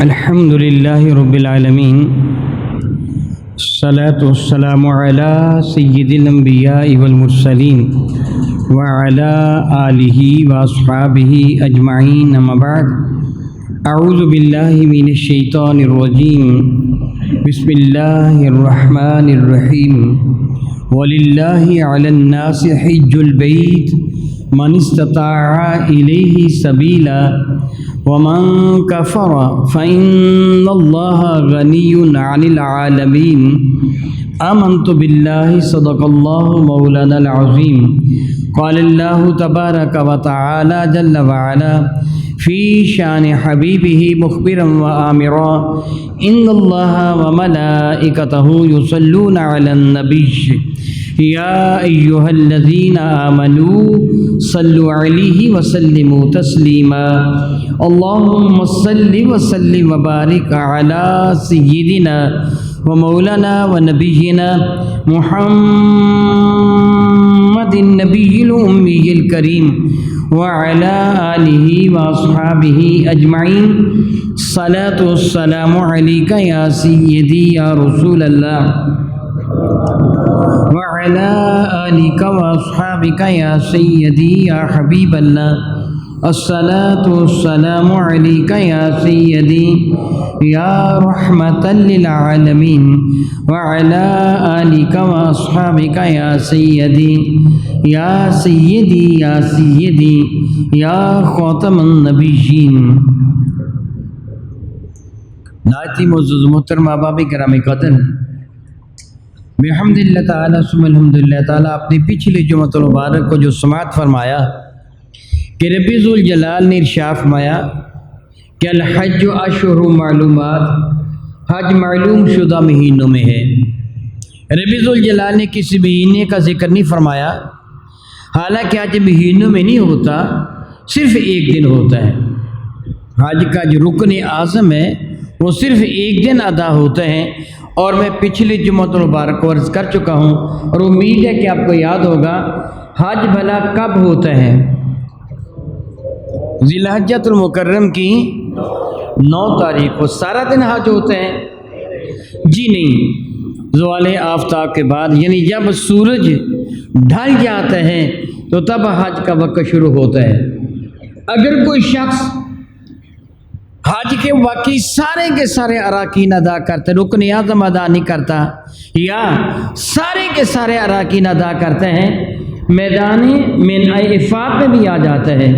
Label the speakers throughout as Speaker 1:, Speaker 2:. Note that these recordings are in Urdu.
Speaker 1: الحمد للہ رب العالمین، الصلاۃ والسلام علی سید الانبیاء والمرسلین وعلی آلہ واصحابہ اجمعین، اما بعد، اعوذ باللہ من الشیطان الرجیم، بسم اللہ الرحمن الرحیم، وَلِلَّهِ عَلَى النَّاسِ حِجُّ الْبَيْتِ مَنِ اسْتَطَاعَ إِلَيْهِ سَبِيلًا وَمَنْ كَفَرَ فَإِنَّ اللَّهَ غَنِيٌّ عَنِ الْعَالَمِينَ آمَنْتُ بِاللَّهِ صَدَقَ اللَّهُ مَوْلَانَا الْعَظِيمُ قَالَ اللَّهُ تَبَارَكَ وَتَعَالَى جَلَّ وَعَلَا فِي شَأْنِ حَبِيبِهِ مُخْبِرًا وَآمِرًا إِنَّ اللَّهَ وَمَلَائِكَتَهُ يُصَلُّونَ عَلَى النَّبِيِّ يَا أَيُّهَا الَّذِينَ آمَنُوا صَلُّوا عَلَيْهِ وَسَلِّمُوا تَسْلِيمًا اللهم صل وسلم وبارك على سيدنا ومولانا ونبينا محمد النبي الأمي الكريم وعلى آله وأصحابه أجمعين الصلاة والسلام عليك يا سيدي يا رسول الله وعلى آلك وأصحابك يا سيدي يا حبيب الله الصلاة والسلام عليك يا سيدي يا رحمة للعالمين وعلى آلك وأصحابك يا سيدي يا سيدي يا سيدي يا خاتم النبيين۔ ناتی معزز محترم احباب کرام قدر، بحمد اللہ تعالیٰ ثم الحمد للہ تعالیٰ اپنی پچھلی جمعۃ المبارک کو جو سماعت فرمایا کہ ربی ذوالجلال نے ارشاد فرمایا کہ الحج اشہر معلومات، حج معلوم شدہ مہینوں میں ہے۔ ربی ذوالجلال نے کسی مہینے کا ذکر نہیں فرمایا، حالانکہ حج مہینوں میں نہیں ہوتا، صرف ایک دن ہوتا ہے۔ حج کا جو رکن اعظم ہے وہ صرف ایک دن ادا ہوتا ہے، اور میں پچھلی جمعۃ المبارک کو عرض کر چکا ہوں، اور امید ہے کہ آپ کو یاد ہوگا حج بھلا کب ہوتا ہے؟ ذی الحجۃ المکرم کی 9 تاریخ کو سارا دن حج ہوتا ہے؟ جی نہیں، زوال آفتاب کے بعد، یعنی جب سورج ڈھل جاتا ہے تو تب حج کا وقت شروع ہوتا ہے۔ اگر کوئی شخص حج کے واقعی سارے کے سارے اراکین ادا کرتا ہے، رکن اعظم ادا نہیں کرتا، یا سارے کے سارے اراکین ادا کرتے ہیں، میدان عرفات میں بھی آ جاتا ہے۔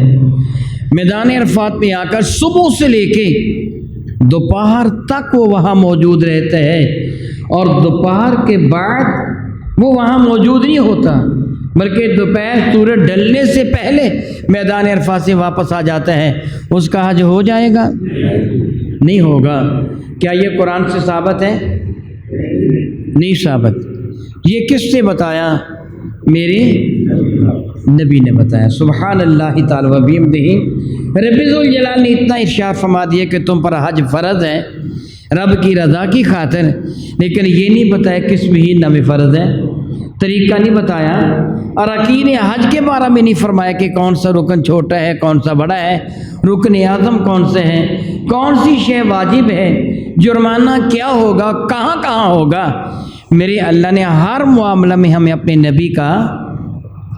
Speaker 1: میدان عرفات میں آ کر صبح سے لے کے دوپہر تک وہ وہاں موجود رہتا ہے، اور دوپہر کے بعد وہ وہاں موجود نہیں ہوتا، بلکہ دوپہر سورج ڈلنے سے پہلے میدان عرفات سے واپس آ جاتا ہے۔ اس کا حج ہو جائے گا؟ نہیں ہوگا۔ کیا یہ قرآن سے ثابت ہے؟ نہیں ثابت۔ یہ کس نے بتایا؟ میرے نبی نے بتایا۔ سبحان اللہ تعالی و بحمدہ۔ رب ذوالجلال نے اتنا ارشاد فرما دیا کہ تم پر حج فرض ہے رب کی رضا کی خاطر، لیکن یہ نہیں بتایا کس مہینہ میں فرض ہے، طریقہ نہیں بتایا، اراکین حج کے بارے میں نہیں فرمایا کہ کون سا رکن چھوٹا ہے، کون سا بڑا ہے، رکن اعظم کون سے ہیں، کون سی شے واجب ہے، جرمانہ کیا ہوگا، کہاں کہاں ہوگا۔ میرے اللہ نے ہر معاملہ میں ہمیں اپنے نبی کا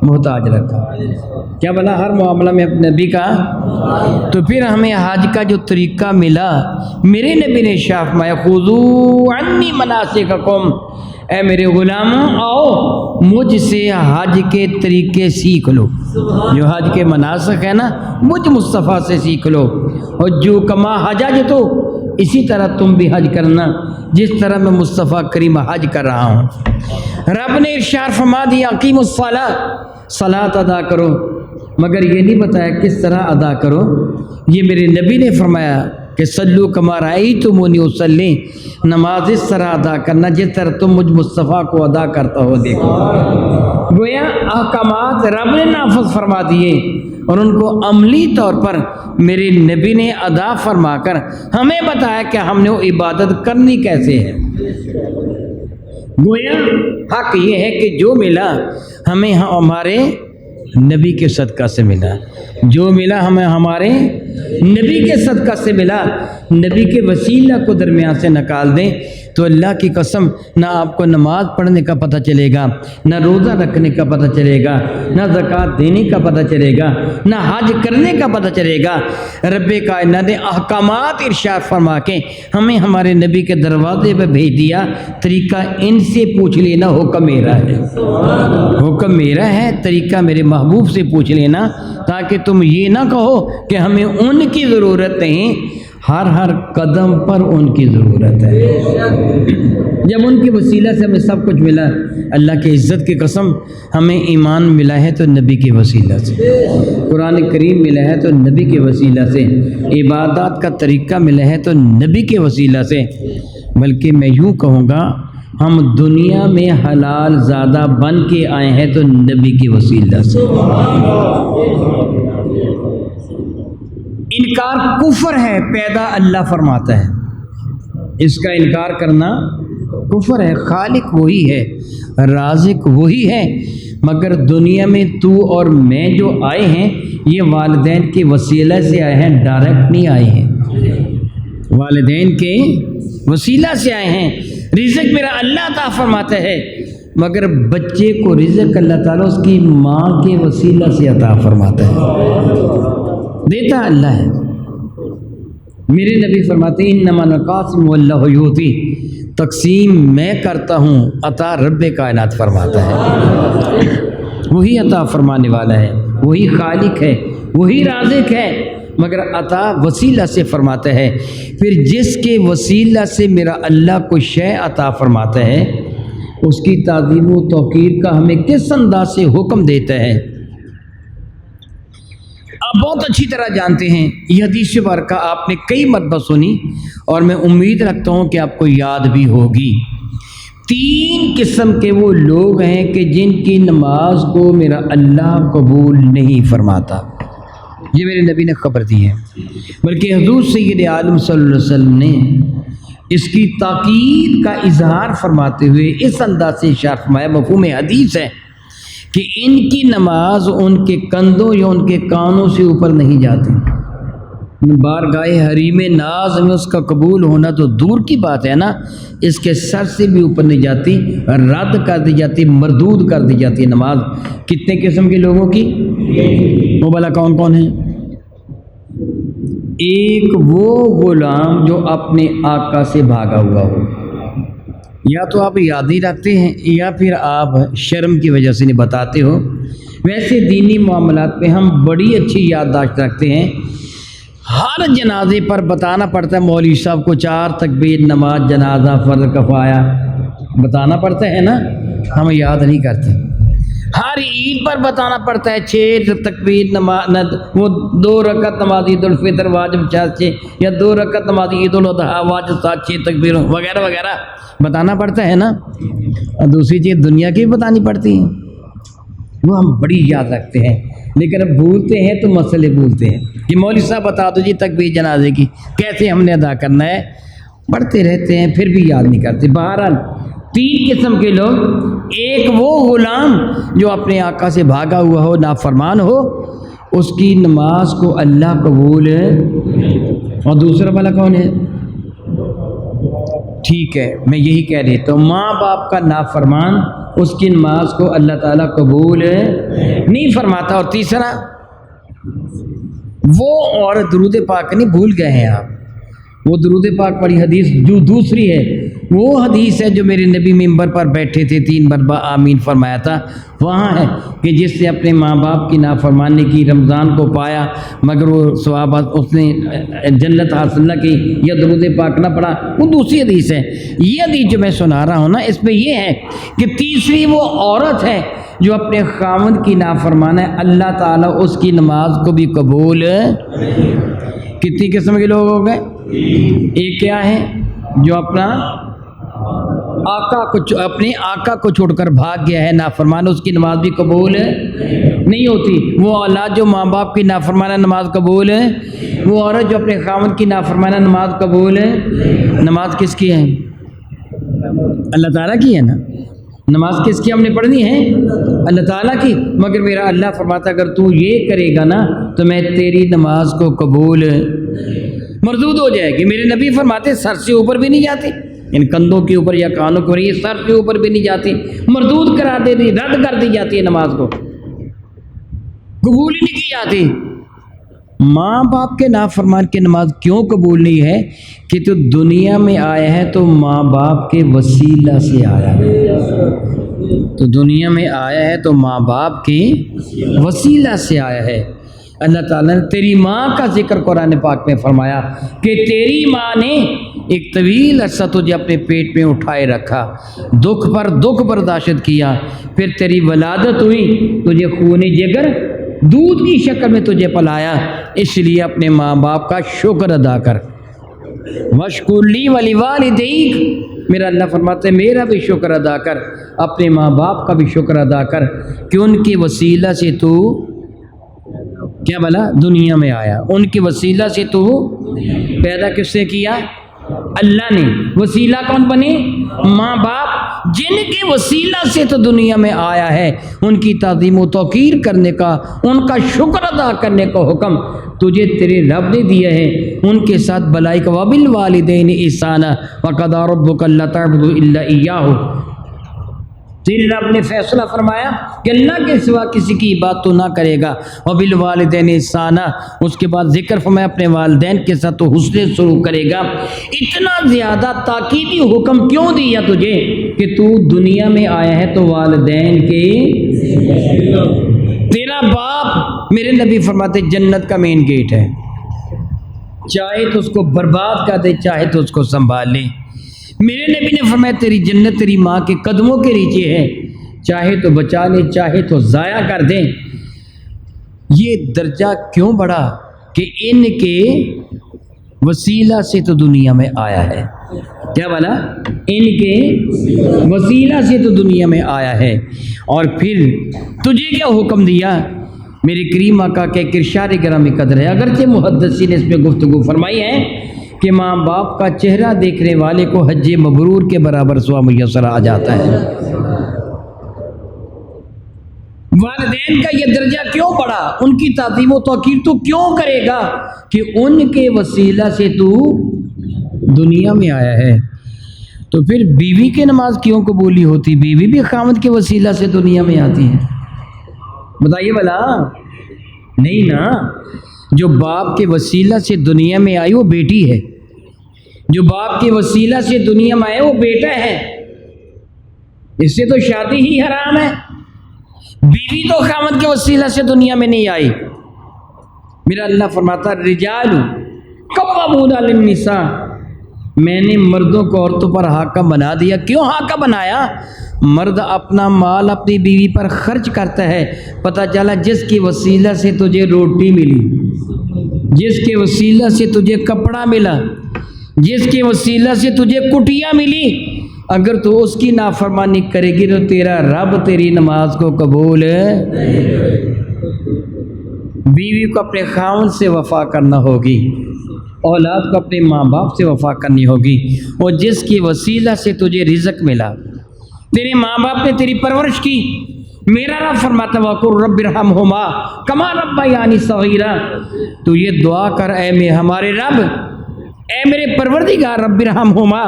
Speaker 1: محتاج رکھا۔ کیا بلا؟ ہر معاملہ میں اپنے نبی کا۔ تو پھر ہمیں حج کا جو طریقہ ملا، میرے نبی نے ارشاد فرمایا خذوا عنی مناسککم، اے میرے غلاموں آؤ مجھ سے حج کے طریقے سیکھ لو۔ جو حج کے مناسک ہے نا، مجھ مصطفیٰ سے سیکھ لو، اور جو کما حججتو، اسی طرح تم بھی حج کرنا جس طرح میں مصطفیٰ کریم حج کر رہا ہوں۔ رب نے ارشاد فرما دیا اقیموا الصلاۃ، صلاۃ ادا کرو، مگر یہ نہیں بتایا کس طرح ادا کرو۔ یہ میرے نبی نے فرمایا کہ صلو کما رأیتمونی اصلی، نماز اس طرح ادا کرنا جس طرح تم مجھ مصطفیٰ کو ادا کرتا ہو دیکھو۔ گویا احکامات رب نے نافذ فرما دیے، اور ان کو عملی طور پر میرے نبی نے ادا فرما کر ہمیں بتایا کہ ہم نے وہ عبادت کرنی کیسے ہے۔ گویا حق یہ ہے کہ جو ملا ہمیں ہمارے نبی کے صدقہ سے ملا۔ جو ملا ہمیں ہمارے نبی کے صدقہ سے ملا، نبی کے وسیلہ کو درمیان سے نکال دیں تو اللہ کی قسم نہ آپ کو نماز پڑھنے کا پتہ چلے گا، نہ روزہ رکھنے کا پتہ چلے گا، نہ زکوٰۃ دینے کا پتہ چلے گا، نہ حج کرنے کا پتہ چلے گا۔ رب کائنات نے احکامات ارشاد فرما کے ہمیں ہمارے نبی کے دروازے پہ بھیج دیا، طریقہ ان سے پوچھ لینا، حکم میرا ہے، حکم میرا ہے، طریقہ میرے محبوب سے پوچھ لینا، تاکہ تم یہ نہ کہو کہ ہمیں ان کی ضرورت نہیں، ہر قدم پر ان کی ضرورت ہے۔ جب ان کے وسیلہ سے ہمیں سب کچھ ملا، اللہ کی عزت کی قسم ہمیں ایمان ملا ہے تو نبی کے وسیلہ سے، قرآن کریم ملا ہے تو نبی کے وسیلہ سے، عبادات کا طریقہ ملا ہے تو نبی کے وسیلہ سے، بلکہ میں یوں کہوں گا ہم دنیا میں حلال زادہ بن کے آئے ہیں تو نبی کے وسیلہ سے۔ انکار کفر ہے، پیدا اللہ فرماتا ہے، اس کا انکار کرنا کفر ہے۔ خالق وہی ہے، رازق وہی ہے، مگر دنیا میں تو اور میں جو آئے ہیں یہ والدین کے وسیلہ سے آئے ہیں، ڈائریکٹ نہیں آئے ہیں، والدین کے وسیلہ سے آئے ہیں۔ رزق میرا اللہ عطا فرماتا ہے، مگر بچے کو رزق اللہ تعالیٰ اس کی ماں کے وسیلہ سے عطا فرماتا ہے، دیتا اللہ ہے۔ میرے نبی فرماتے ہیں انما القاسم واللہ یعطی، تقسیم میں کرتا ہوں، عطا رب کائنات فرماتا ہے، وہی عطا فرمانے والا ہے، وہی خالق ہے، وہی رازق ہے، مگر عطا وسیلہ سے فرماتا ہے۔ پھر جس کے وسیلہ سے میرا اللہ کو شے عطا فرماتا ہے، اس کی تعظیم و توقیر کا ہمیں کس انداز سے حکم دیتا ہے، آپ بہت اچھی طرح جانتے ہیں۔ یہ حدیث مبارکہ آپ نے کئی مرتبہ سنی اور میں امید رکھتا ہوں کہ آپ کو یاد بھی ہوگی۔ 3 قسم کے وہ لوگ ہیں کہ جن کی نماز کو میرا اللہ قبول نہیں فرماتا، یہ میرے نبی نے خبر دی ہے، بلکہ حضور سید عالم صلی اللہ علیہ وسلم نے اس کی تاکید کا اظہار فرماتے ہوئے اس انداز سے ارشاد فرمایا، مفہوم حدیث ہے کہ ان کی نماز ان کے کندھوں یا ان کے کانوں سے اوپر نہیں جاتی، بارگاہ حریم ناز میں اس کا قبول ہونا تو دور کی بات ہے نا، اس کے سر سے بھی اوپر نہیں جاتی، رد کر دی جاتی، مردود کر دی جاتی ہے نماز۔ کتنے قسم کے لوگوں کی؟ وہ بھلا کون کون ہیں؟ ایک وہ غلام جو اپنے آقا سے بھاگا ہوا ہو، یا تو آپ یاد نہیں رکھتے ہیں یا پھر آپ شرم کی وجہ سے نہیں بتاتے ہو، ویسے دینی معاملات پہ ہم بڑی اچھی یادداشت رکھتے ہیں، ہر جنازے پر بتانا پڑتا ہے مولوی صاحب کو 4 تکبیر نماز جنازہ فرض کفایہ بتانا پڑتا ہے نا، ہم یاد نہیں کرتے۔ ہر عید پر بتانا پڑتا ہے 6 تکبیر نماز، وہ 2 رکعت نماز عید الفطر واجب 6 یا 2 رکعت نماز عید الاضحیٰ واجب 6 تکبیر وغیرہ وغیرہ بتانا پڑتا ہے نا، اور دوسری چیز دنیا کی بتانی پڑتی ہیں، وہ ہم بڑی یاد رکھتے ہیں، لیکن اب بھولتے ہیں تو مسئلے بھولتے ہیں کہ مولوی صاحب بتا دو جی تکبیر جنازے کی کیسے ہم نے ادا کرنا ہے، پڑھتے رہتے ہیں پھر بھی یاد نہیں کرتے۔ بہرحال 3 قسم کے لوگ، ایک وہ غلام جو اپنے آقا سے بھاگا ہوا ہو، نافرمان ہو، اس کی نماز کو اللہ قبول ہے، اور دوسرا والا کون ہے؟ ٹھیک ہے، میں یہی کہہ دیتا ہوں، ماں باپ کا نافرمان، اس کی نماز کو اللہ تعالیٰ قبول نہیں فرماتا۔ اور تیسرا وہ عورت، درود پاک نہیں بھول گئے ہیں آپ، وہ درود پاک والی حدیث جو دوسری ہے، وہ حدیث ہے جو میرے نبی ممبر پر بیٹھے تھے 3 مرتبہ آمین فرمایا تھا، وہاں ہے کہ جس نے اپنے ماں باپ کی نافرمانی کی، رمضان کو پایا مگر وہ ثواب اس نے جنت حاصل نہ کی یا درود پاک نہ پڑھا، وہ دوسری حدیث ہے۔ یہ حدیث جو میں سنا رہا ہوں نا، اس میں یہ ہے کہ تیسری وہ عورت ہے جو اپنے خاوند کی نافرمان ہے، اللہ تعالیٰ اس کی نماز کو بھی قبول۔ کتنی قسم کے لوگ ہو گئے؟ ایک کیا ہے؟ جو اپنے آقا کو چھوڑ کر بھاگ گیا ہے، نافرمان، اس کی نماز بھی قبول نہیں ہوتی۔ وہ اولاد جو ماں باپ کی نافرمانہ نماز قبول ہے، وہ عورت جو اپنے خاوند کی نافرمانہ نماز قبول ہے۔ نماز کس کی ہے؟ اللہ تعالیٰ کی ہے نا، نماز کس کی ہم نے پڑھنی ہے؟ اللہ تعالیٰ کی. مگر میرا اللہ فرماتا اگر تو یہ کرے گا نا تو میں تیری نماز کو قبول مردود ہو جائے گی. میرے نبی فرماتے سر سے اوپر بھی نہیں جاتی، ان کندھوں کے اوپر یا کانوں کے اوپر، یہ سر کے اوپر بھی نہیں جاتی، مردود کرا دیتی، رد کر دی جاتی ہے، نماز کو قبول ہی نہیں کی جاتی. ماں باپ کے نافرمان کی نماز کیوں قبول نہیں ہے؟ کہ تو دنیا میں آیا ہے تو ماں باپ کے وسیلہ سے آیا ہے. تو دنیا میں آیا ہے تو ماں باپ کے وسیلہ سے آیا ہے. اللہ تعالیٰ نے تیری ماں کا ذکر قرآن پاک میں فرمایا کہ تیری ماں نے ایک طویل عرصہ تجھے اپنے پیٹ میں اٹھائے رکھا، دکھ پر دکھ برداشت کیا، پھر تیری ولادت ہوئی، تجھے خون جگر دودھ کی شکل میں تجھے پلایا. اس لیے اپنے ماں باپ کا شکر ادا کر. وَاشْكُرْ لِي وَلِوَالِدَيْكَ، میرا اللہ فرماتے میرا بھی شکر ادا کر، اپنے ماں باپ کا بھی شکر ادا کر کہ ان کے وسیلہ سے تو کیا بلا دنیا میں آیا. ان کے وسیلہ سے تو پیدا کس سے کیا؟ اللہ نے. وسیلہ کون بنے؟ ماں باپ. جن کے وسیلہ سے تو دنیا میں آیا ہے ان کی تعظیم و توقیر کرنے کا، ان کا شکر ادا کرنے کا حکم تجھے تیرے رب نے دیا ہے. ان کے ساتھ بلائی کا وَبِالْوَالِدَيْنِ إِحْسَانًا وَقَضَىٰ رَبُّكَ أَلَّا تَعْبُدُوا إِلَّا إِيَّاهُ. تیرے رب نے فیصلہ فرمایا کہ اللہ کے سوا کسی کی عبادت تو نہ کرے گا. وَبِالْوَالِدَيْنِ إِحْسَانًا، اس کے بعد ذکر فرمایا اپنے والدین کے ساتھ تو حسن سلوک کرے گا. اتنا زیادہ تاکیدی حکم کیوں دیا تجھے کہ تو دنیا میں آیا ہے تو والدین کے. تیرا باپ میرے نبی فرماتے جنت کا مین گیٹ ہے، چاہے تو اس کو برباد کر دے، چاہے تو اس کو سنبھال لے. میرے نبی نے فرمایا تیری جنت تیری ماں کے قدموں کے نیچے ہے، چاہے تو بچا لے، چاہے تو ضائع کر دیں. یہ درجہ کیوں بڑھا؟ کہ ان کے وسیلہ سے تو دنیا میں آیا ہے. کیا بولا؟ ان کے وسیلہ سے تو دنیا میں آیا ہے. اور پھر تجھے کیا حکم دیا؟ میرے کریم آقا کے ارشاد گرامی قدر ہے، اگرچہ محدثین نے اس پہ گفتگو فرمائی ہے کہ ماں باپ کا چہرہ دیکھنے والے کو حج مبرور کے برابر ثواب میسر آ جاتا ہے. والدین کا یہ درجہ کیوں بڑھا؟ ان کی تعظیم و توقیر تو کیوں کرے گا؟ کہ ان کے وسیلہ سے تو دنیا میں آیا ہے. تو پھر بیوی کی نماز کیوں قبولی ہوتی؟ بیوی بھی خاوند کے وسیلہ سے دنیا میں آتی ہے. بتائیے بلا نہیں نا. جو باپ کے وسیلہ سے دنیا میں آئی وہ بیٹی ہے، جو باپ کے وسیلہ سے دنیا میں آئے وہ بیٹا ہے. اس سے تو شادی ہی حرام ہے. بیوی تو خاوند کے وسیلہ سے دنیا میں نہیں آئی. میرا اللہ فرماتا الرجال قوامون علی النساء، میں نے مردوں کو عورتوں پر حاکم بنا دیا. کیوں حاکم بنایا؟ مرد اپنا مال اپنی بیوی پر خرچ کرتا ہے. پتہ چلا جس کی وسیلہ سے تجھے روٹی ملی، جس کے وسیلہ سے تجھے کپڑا ملا، جس کے وسیلہ سے تجھے کٹیا ملی، اگر تو اس کی نافرمانی کرے گی تو تیرا رب تیری نماز کو قبول ہے. بیوی کو اپنے خاوند سے وفا کرنا ہوگی، اولاد کو اپنے ماں باپ سے وفا کرنی ہوگی. اور جس کی وسیلہ سے تجھے رزق ملا، تیرے ماں باپ نے تیری پرورش کی، میرا رب فرماتا وَقُلْ رَبِّ ارْحَمْهُمَا كَمَا رَبَّيَانِي صَغِيرًا. تو یہ دعا کر اے میں ہمارے رب، اے میرے پروردگار، رب ارحمہما،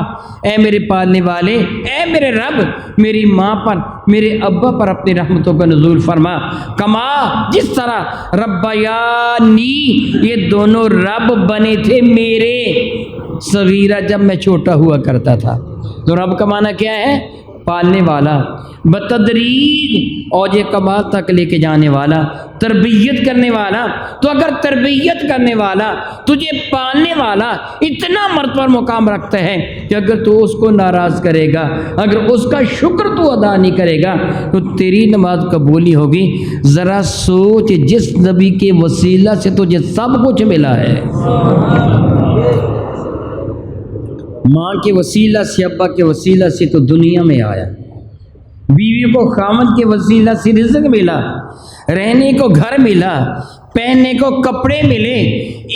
Speaker 1: اے میرے پالنے والے، اے میرے رب میری ماں پر میرے ابا پر اپنی رحمتوں کا نزول فرما. کما جس طرح ربیانی، یہ دونوں رب بنے تھے میرے صغیرہ جب میں چھوٹا ہوا کرتا تھا. تو رب کا معنی کیا ہے؟ پالنے والا، بتدریج اوج کمال تک لے کے جانے والا، تربیت کرنے والا. تو اگر تربیت کرنے والا، تجھے پالنے والا اتنا مرتبہ مقام رکھتا ہے کہ اگر تو اس کو ناراض کرے گا، اگر اس کا شکر تو ادا نہیں کرے گا تو تیری نماز قبول نہیں ہوگی. ذرا سوچ، جس نبی کے وسیلہ سے تجھے سب کچھ ملا ہے، ماں کے وسیلہ سے، ابا کے وسیلہ سے تو دنیا میں آیا. بیوی کو خامد کے وسیلہ سے رزق ملا، رہنے کو گھر ملا، پہننے کو کپڑے ملے،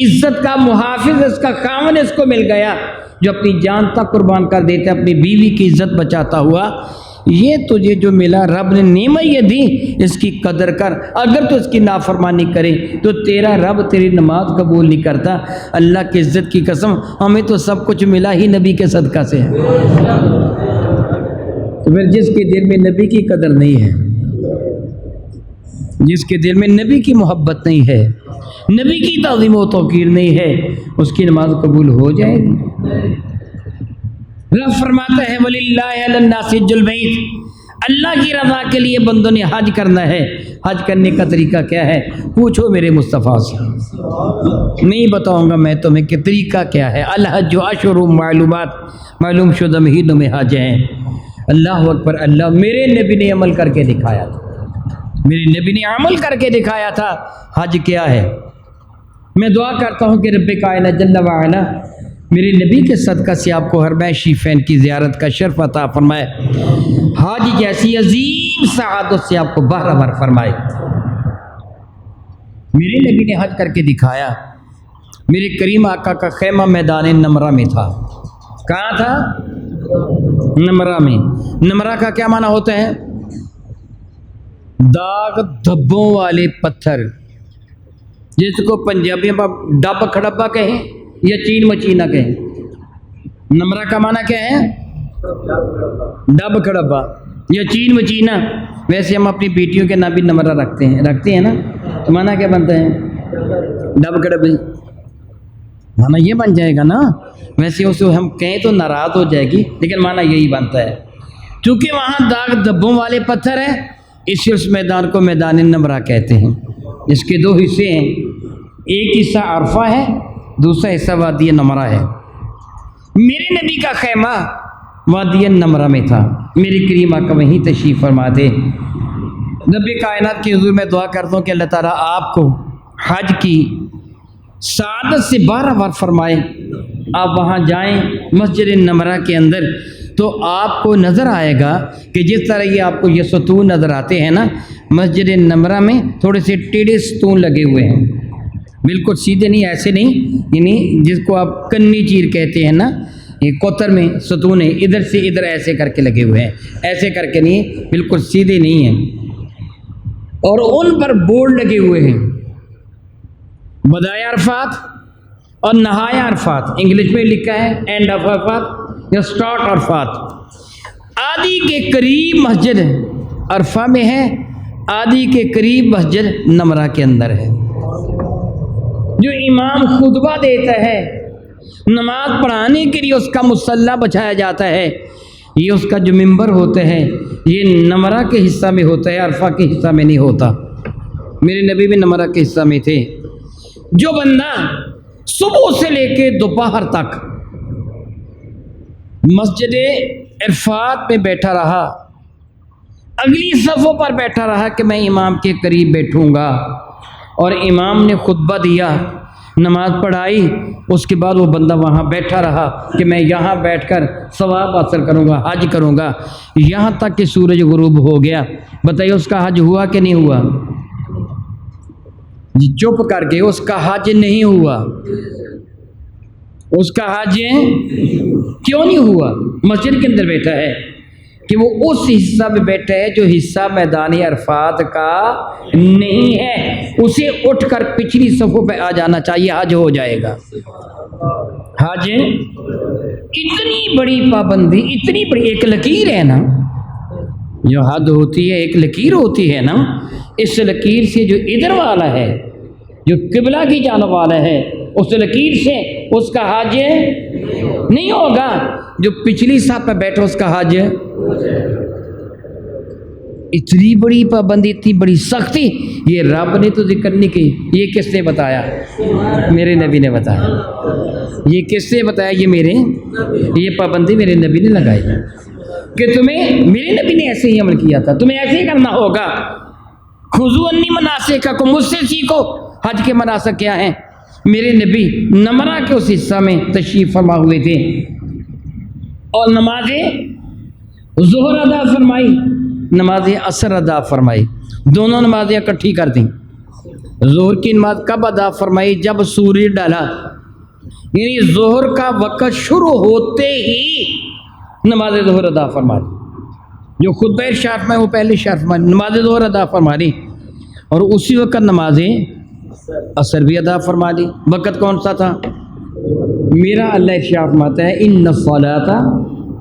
Speaker 1: عزت کا محافظ اس کا خامد اس کو مل گیا جو اپنی جان تک قربان کر دیتا، اپنی بیوی کی عزت بچاتا ہوا. یہ تجھے جو ملا رب نے نعمت یہ دی، اس کی قدر کر، اگر تو اس کی نافرمانی کرے تو تیرا رب تیری نماز قبول نہیں کرتا۔ اللہ کی عزت کی قسم، ہمیں تو سب کچھ ملا ہی نبی کے صدقہ سے ہے، تو پھر جس کے دل میں نبی کی قدر نہیں ہے، جس کے دل میں نبی کی محبت نہیں ہے، نبی کی تعظیم و توقیر نہیں ہے، اس کی نماز قبول ہو جائے گی؟ رب فرماتا ہے وَلِلَّهِ عَلَى النَّاسِ حِجُّ الْبَيْتِ، اللہ کی رضا کے لیے بندوں نے حج کرنا ہے۔ حج کرنے کا طریقہ کیا ہے؟ پوچھو میرے مصطفیٰ سے، نہیں بتاؤں گا میں تمہیں کہ طریقہ کیا ہے۔ الحج اشہر معلومات، معلوم شدہ مہینوں میں حج ہیں۔ اللہ اکبر، اللہ میرے نبی نے عمل کر کے دکھایا تھا، میرے نبی نے عمل کر کے دکھایا تھا۔ حج کیا ہے؟ میں دعا کرتا ہوں کہ رب کائنات جل وعلا میرے نبی کے صدقہ سے آپ کو حرمین شریفین کی زیارت کا شرف عطا فرمائے، حج جیسی عظیم سعادت سے آپ کو بہرہ فرمائے۔ میرے نبی نے حج کر کے دکھایا۔ میرے کریم آقا کا خیمہ میدان نمرہ میں تھا۔ کہاں تھا؟ نمرہ میں۔ نمرہ کا کیا معنی ہوتا ہے؟ داغ دھبوں والے پتھر، جس کو پنجابی میں ڈب کھڑبا کہیں یا چین مچینہ کہیں۔ نمرہ کا معنی کیا ہے؟ ڈب کھڑبا یا چین مچینہ۔ ویسے ہم اپنی بیٹیوں کے نام بھی نمرہ رکھتے ہیں نا، تو معنی کیا بنتا ہے؟ ڈب کھڑبی، معنی یہ بن جائے گا نا۔ ویسے اسے ہم کہیں تو ناراض ہو جائے گی، لیکن معنی یہی بنتا ہے۔ چونکہ وہاں داغ دھبوں والے پتھر ہیں، اس لیے اس میدان کو میدان نمرہ کہتے ہیں۔ اس کے دو حصے ہیں، ایک حصہ عرفہ ہے، دوسرا حصہ وادی نمرہ ہے۔ میرے نبی کا خیمہ وادی نمرہ میں تھا، میرے کریم آقا وہیں تشریف فرما تھے۔ رب کائنات کی حضور میں دعا کرتا ہوں کہ اللہ تعالیٰ آپ کو حج کی سعادت سے بہرہ فرمائے۔ آپ وہاں جائیں مسجد نمرہ کے اندر تو آپ کو نظر آئے گا کہ جس طرح یہ آپ کو یہ ستون نظر آتے ہیں نا، مسجد نمرہ میں تھوڑے سے ٹیڑھے ستون لگے ہوئے ہیں، بالکل سیدھے نہیں، ایسے نہیں، یعنی جس کو آپ کنی چیر کہتے ہیں نا، یہ کوتر میں ستون ہے، ادھر سے ادھر ایسے کر کے لگے ہوئے ہیں، ایسے کر کے نہیں، بالکل سیدھے نہیں ہیں، اور ان پر بورڈ لگے ہوئے ہیں، بدائے عرفات اور نہائے عرفات، انگلش میں لکھا ہے اینڈ آف عرفات یا اسٹارٹ عرفات۔ آدھی کے قریب مسجد عرفہ میں ہے، آدھی کے قریب مسجد نمرہ کے اندر ہے۔ جو امام خطبہ دیتا ہے، نماز پڑھانے کے لیے اس کا مصلی بچھایا جاتا ہے، یہ اس کا جو ممبر ہوتا ہے یہ نمرہ کے حصہ میں ہوتا ہے، عرفہ کے حصہ میں نہیں ہوتا۔ میرے نبی بھی نمرہ کے حصہ میں تھے۔ جو بندہ صبح سے لے کے دوپہر تک مسجد عرفات میں بیٹھا رہا، اگلی صفوں پر بیٹھا رہا کہ میں امام کے قریب بیٹھوں گا، اور امام نے خطبہ دیا، نماز پڑھائی، اس کے بعد وہ بندہ وہاں بیٹھا رہا کہ میں یہاں بیٹھ کر ثواب حاصل کروں گا، حج کروں گا، یہاں تک کہ سورج غروب ہو گیا۔ بتائیے اس کا حج ہوا کہ نہیں ہوا؟ جی چپ کر کے، اس کا حج نہیں ہوا۔ اس کا حج کیوں نہیں ہوا؟ مسجد کے اندر بیٹھا ہے کہ وہ اس حصہ میں بیٹھا ہے جو حصہ میدان عرفات کا نہیں ہے، اسے اٹھ کر پچھلی صفوں پہ آ جانا چاہیے، حج ہو جائے گا۔ حج اتنی بڑی پابندی، اتنی بڑی ایک لکیر ہے نا، جو حد ہوتی ہے ایک لکیر ہوتی ہے نا، اس لکیر سے جو ادھر والا ہے، جو قبلہ کی جانب والا ہے، اس لکیر سے اس کا حج نہیں ہوگا، جو پچھلی صف پہ بیٹھا اس کا حج۔ اتنی بڑی پابندی، اتنی بڑی سختی، یہ رب نے تو ذکر نہیں کی، یہ کس نے بتایا؟ میرے نبی نے بتایا۔ یہ کس نے بتایا؟ یہ پابندی میرے نبی نے لگائی کہ تمہیں، میرے نبی نے ایسے ہی عمل کیا تھا، تمہیں ایسے ہی کرنا ہوگا۔ خذوا عنی مناسککم، مجھ سے سیکھو حج کے مناسک کیا ہیں۔ میرے نبی نمرہ کے اس حصہ میں تشریف فرما ہوئے تھے اور نماز ظہر ادا فرمائی، نماز عصر ادا فرمائی، دونوں نمازیں اکٹھی کر دیں۔ ظہر کی نماز کب ادا فرمائی؟ جب سورج ڈالا، یعنی ظہر کا وقت شروع ہوتے ہی نماز ظہر ادا فرمائی۔ جو خطبہ ارشاد میں وہ پہلے ارشاد فرما نماز ظہر ادا فرما دی اور اسی وقت نماز عصر بھی ادا فرما دی. وقت کون سا تھا؟ میرا اللہ ارشاد فرماتا ہے ان الصلاۃ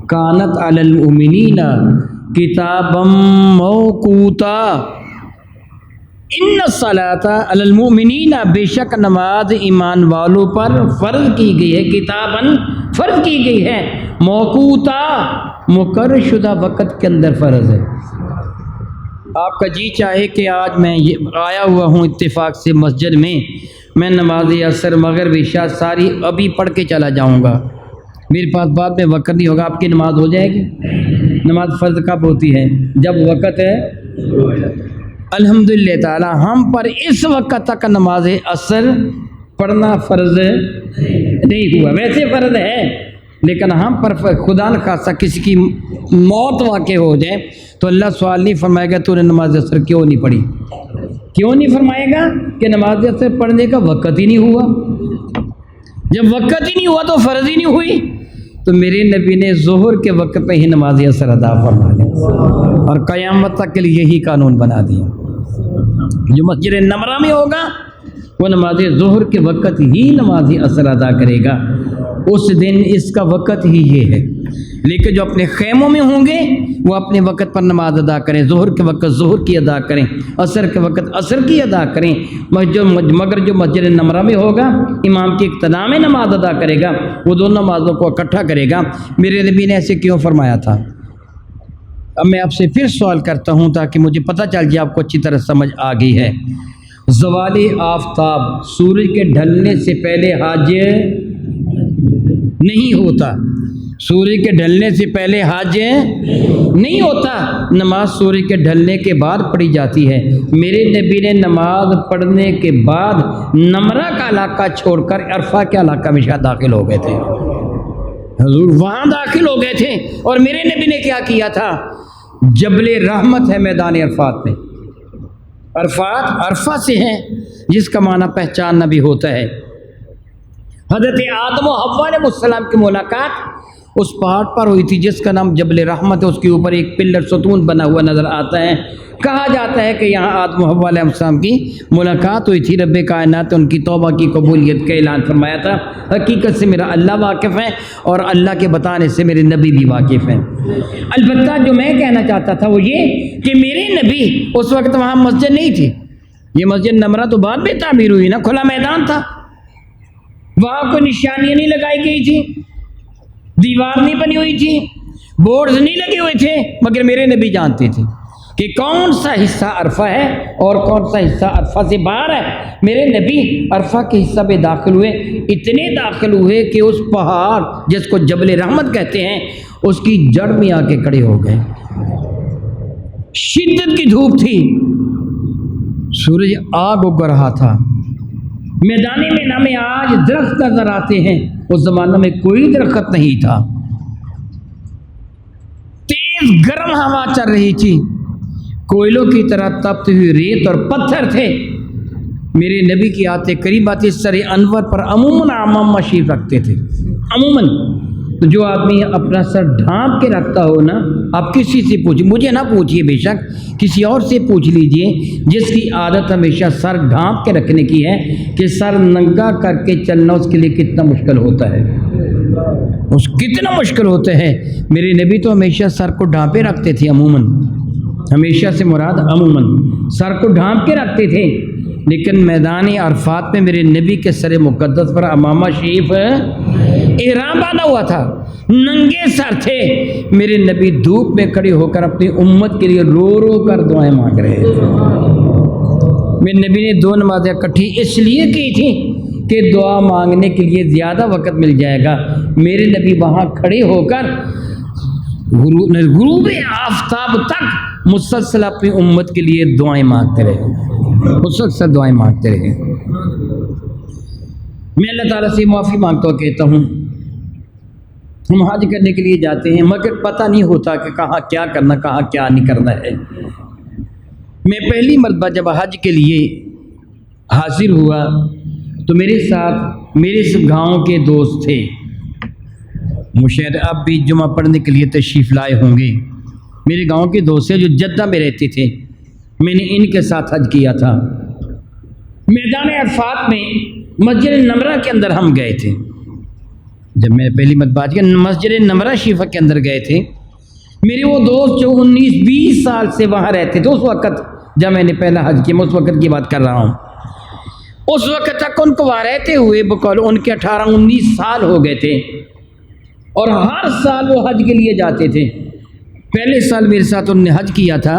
Speaker 1: کانت علی المؤمنین کتابا موقوتا. ان الصلاۃ علی المؤمنین، بے شک نماز ایمان والوں پر فرض کی گئی ہے، کتاباً فرض کی گئی ہے، موقوتا مقرر شدہ وقت کے اندر فرض ہے. آپ کا جی چاہے کہ آج میں آیا ہوا ہوں اتفاق سے مسجد میں نماز عصر مغرب عشاء ساری ابھی پڑھ کے چلا جاؤں گا، میرے پاس بعد میں وقت نہیں ہوگا، آپ کی نماز ہو جائے گی؟ نماز فرض کب ہوتی ہے؟ جب وقت ہے. الحمدللہ تعالی ہم پر اس وقت تک نماز عصر پڑھنا فرض نہیں ہوا. ویسے فرض ہے لیکن ہم پر خدا نخواستہ کسی کی موت واقع ہو جائے تو اللہ سوال نہیں فرمائے گا تو نے نماز عصر کیوں نہیں پڑھی. کیوں نہیں فرمائے گا؟ کہ نماز عصر پڑھنے کا وقت ہی نہیں ہوا. جب وقت ہی نہیں ہوا تو فرض ہی نہیں ہوئی. تو میرے نبی نے ظہر کے وقت پہ ہی نماز عصر ادا فرما لی اور قیامت تک کے لیے یہی قانون بنا دیا. جو مسجد نمرہ میں ہوگا وہ نماز ظہر کے وقت ہی نماز عصر ادا کرے گا، اس دن اس کا وقت ہی یہ ہے. لیکن جو اپنے خیموں میں ہوں گے وہ اپنے وقت پر نماز ادا کریں، ظہر کے وقت ظہر کی ادا کریں، عصر کے وقت عصر کی ادا کریں. مگر جو مسجد نمرہ میں ہوگا امام کی اقتداء میں نماز ادا کرے گا، وہ دونوں نمازوں کو اکٹھا کرے گا. میرے نبی نے ایسے کیوں فرمایا تھا؟ اب میں آپ سے پھر سوال کرتا ہوں تاکہ مجھے پتہ چل جائے آپ کو اچھی طرح سمجھ آ گئی ہے. زوال آفتاب سورج کے ڈھلنے سے پہلے حج نہیں ہوتا. سورج کے ڈھلنے سے پہلے حج نہیں ہوتا. نماز سورج کے ڈھلنے کے بعد پڑھی جاتی ہے. میرے نبی نے نماز پڑھنے کے بعد نمرہ کا علاقہ چھوڑ کر عرفہ کے علاقہ میں شاید داخل ہو گئے تھے. حضور وہاں داخل ہو گئے تھے اور میرے نبی نے کیا کیا تھا؟ جبل رحمت ہے میدان عرفات میں. عرفات عرفہ سے ہے جس کا معنی پہچاننا بھی ہوتا ہے. حضرت آدم و حوا علیہ السلام کی ملاقات اس پہاڑ پر ہوئی تھی جس کا نام جبل رحمت ہے. اس کے اوپر ایک پلر ستون بنا ہوا نظر آتا ہے. کہا جاتا ہے کہ یہاں آدم و حوا علیہ السلام کی ملاقات ہوئی تھی. رب کائنات ان کی توبہ کی قبولیت کا اعلان فرمایا تھا. حقیقت سے میرا اللہ واقف ہے اور اللہ کے بتانے سے میرے نبی بھی واقف ہیں. البتہ جو میں کہنا چاہتا تھا وہ یہ کہ میرے نبی اس وقت وہاں مسجد نہیں تھی. یہ مسجد نمرہ تو بعد میں تعمیر ہوئی نا، کھلا میدان تھا. وہاں کوئی نشانیاں نہیں لگائی گئی تھی، دیوار نہیں بنی ہوئی تھی، بورڈز نہیں لگے ہوئے تھے. مگر میرے نبی جانتے تھے کہ کون سا حصہ عرفہ ہے اور کون سا حصہ عرفہ سے باہر ہے. میرے نبی عرفہ کے حصہ پہ داخل ہوئے، اتنے داخل ہوئے کہ اس پہاڑ جس کو جبل رحمت کہتے ہیں اس کی جڑ میں آ کے کھڑے ہو گئے. شدت کی دھوپ تھی، سورج آگ اگ رہا تھا. میدان مینا میں آج درخت نظر آتے ہیں، اس زمانہ میں کوئی درخت نہیں تھا. تیز گرم ہوا چل رہی تھی، کوئلوں کی طرح تپتی ہوئی ریت اور پتھر تھے. میرے نبی کی آتے قریب آتے سر انور پر عموماً عمامہ شریف رکھتے تھے. عموماً تو جو آدمی اپنا سر ڈھانپ کے رکھتا ہو نا، آپ کسی سے پوچھیں، مجھے نہ پوچھئے، بے شک کسی اور سے پوچھ لیجئے جس کی عادت ہمیشہ سر ڈھانپ کے رکھنے کی ہے کہ سر ننگا کر کے چلنا اس کے لیے کتنا مشکل ہوتا ہے. کتنا مشکل ہوتا ہے. میرے نبی تو ہمیشہ سر کو ڈھانپے رکھتے تھے. عموماً، ہمیشہ سے مراد عموماً سر کو ڈھانپ کے رکھتے تھے. لیکن میدان عرفات میں میرے نبی کے سر مقدس پر عمامہ شریف احرام باندھا ہوا تھا، ننگے سر تھے. میرے نبی دھوپ میں کھڑے ہو کر اپنی امت کے لیے رو رو کر دعائیں مانگ رہے تھے. میرے نبی نے 2 نمازیں اکٹھی اس لیے کی تھی کہ دعا مانگنے کے لیے زیادہ وقت مل جائے گا. میرے نبی وہاں کھڑے ہو کر غروب آفتاب تک مسلسل اپنی امت کے لیے دعائیں مانگتے رہے، مسلسل دعائیں مانگتے رہے. میں اللہ تعالیٰ سے معافی مانگتا ہوں، کہتا ہوں ہم حج کرنے کے لیے جاتے ہیں مگر پتہ نہیں ہوتا کہ کہاں کیا کرنا، کہاں کیا نہیں کرنا ہے. میں پہلی مرتبہ جب حج کے لیے حاضر ہوا تو میرے ساتھ میرے اس گاؤں کے دوست تھے. مشاہد اب بھی جمعہ پڑھنے کے لیے تشریف لائے ہوں گے. میرے گاؤں کے دوست ہیں جو جدہ میں رہتے تھے، میں نے ان کے ساتھ حج کیا تھا۔ میدان عرفات میں مسجد نمرہ کے اندر ہم گئے تھے۔ جب میں نے پہلی بات کیا مسجد نمرہ شریفہ کے اندر گئے تھے، میرے وہ دوست جو 19-20 سال سے وہاں رہتے تھے، اس وقت جب میں نے پہلا حج کیا، میں اس وقت کی بات کر رہا ہوں، اس وقت تک ان کو وہاں رہتے ہوئے بقول ان کے 18-19 سال ہو گئے تھے، اور ہر سال وہ حج کے لیے جاتے تھے۔ پہلے سال میرے ساتھ انہوں نے حج کیا تھا،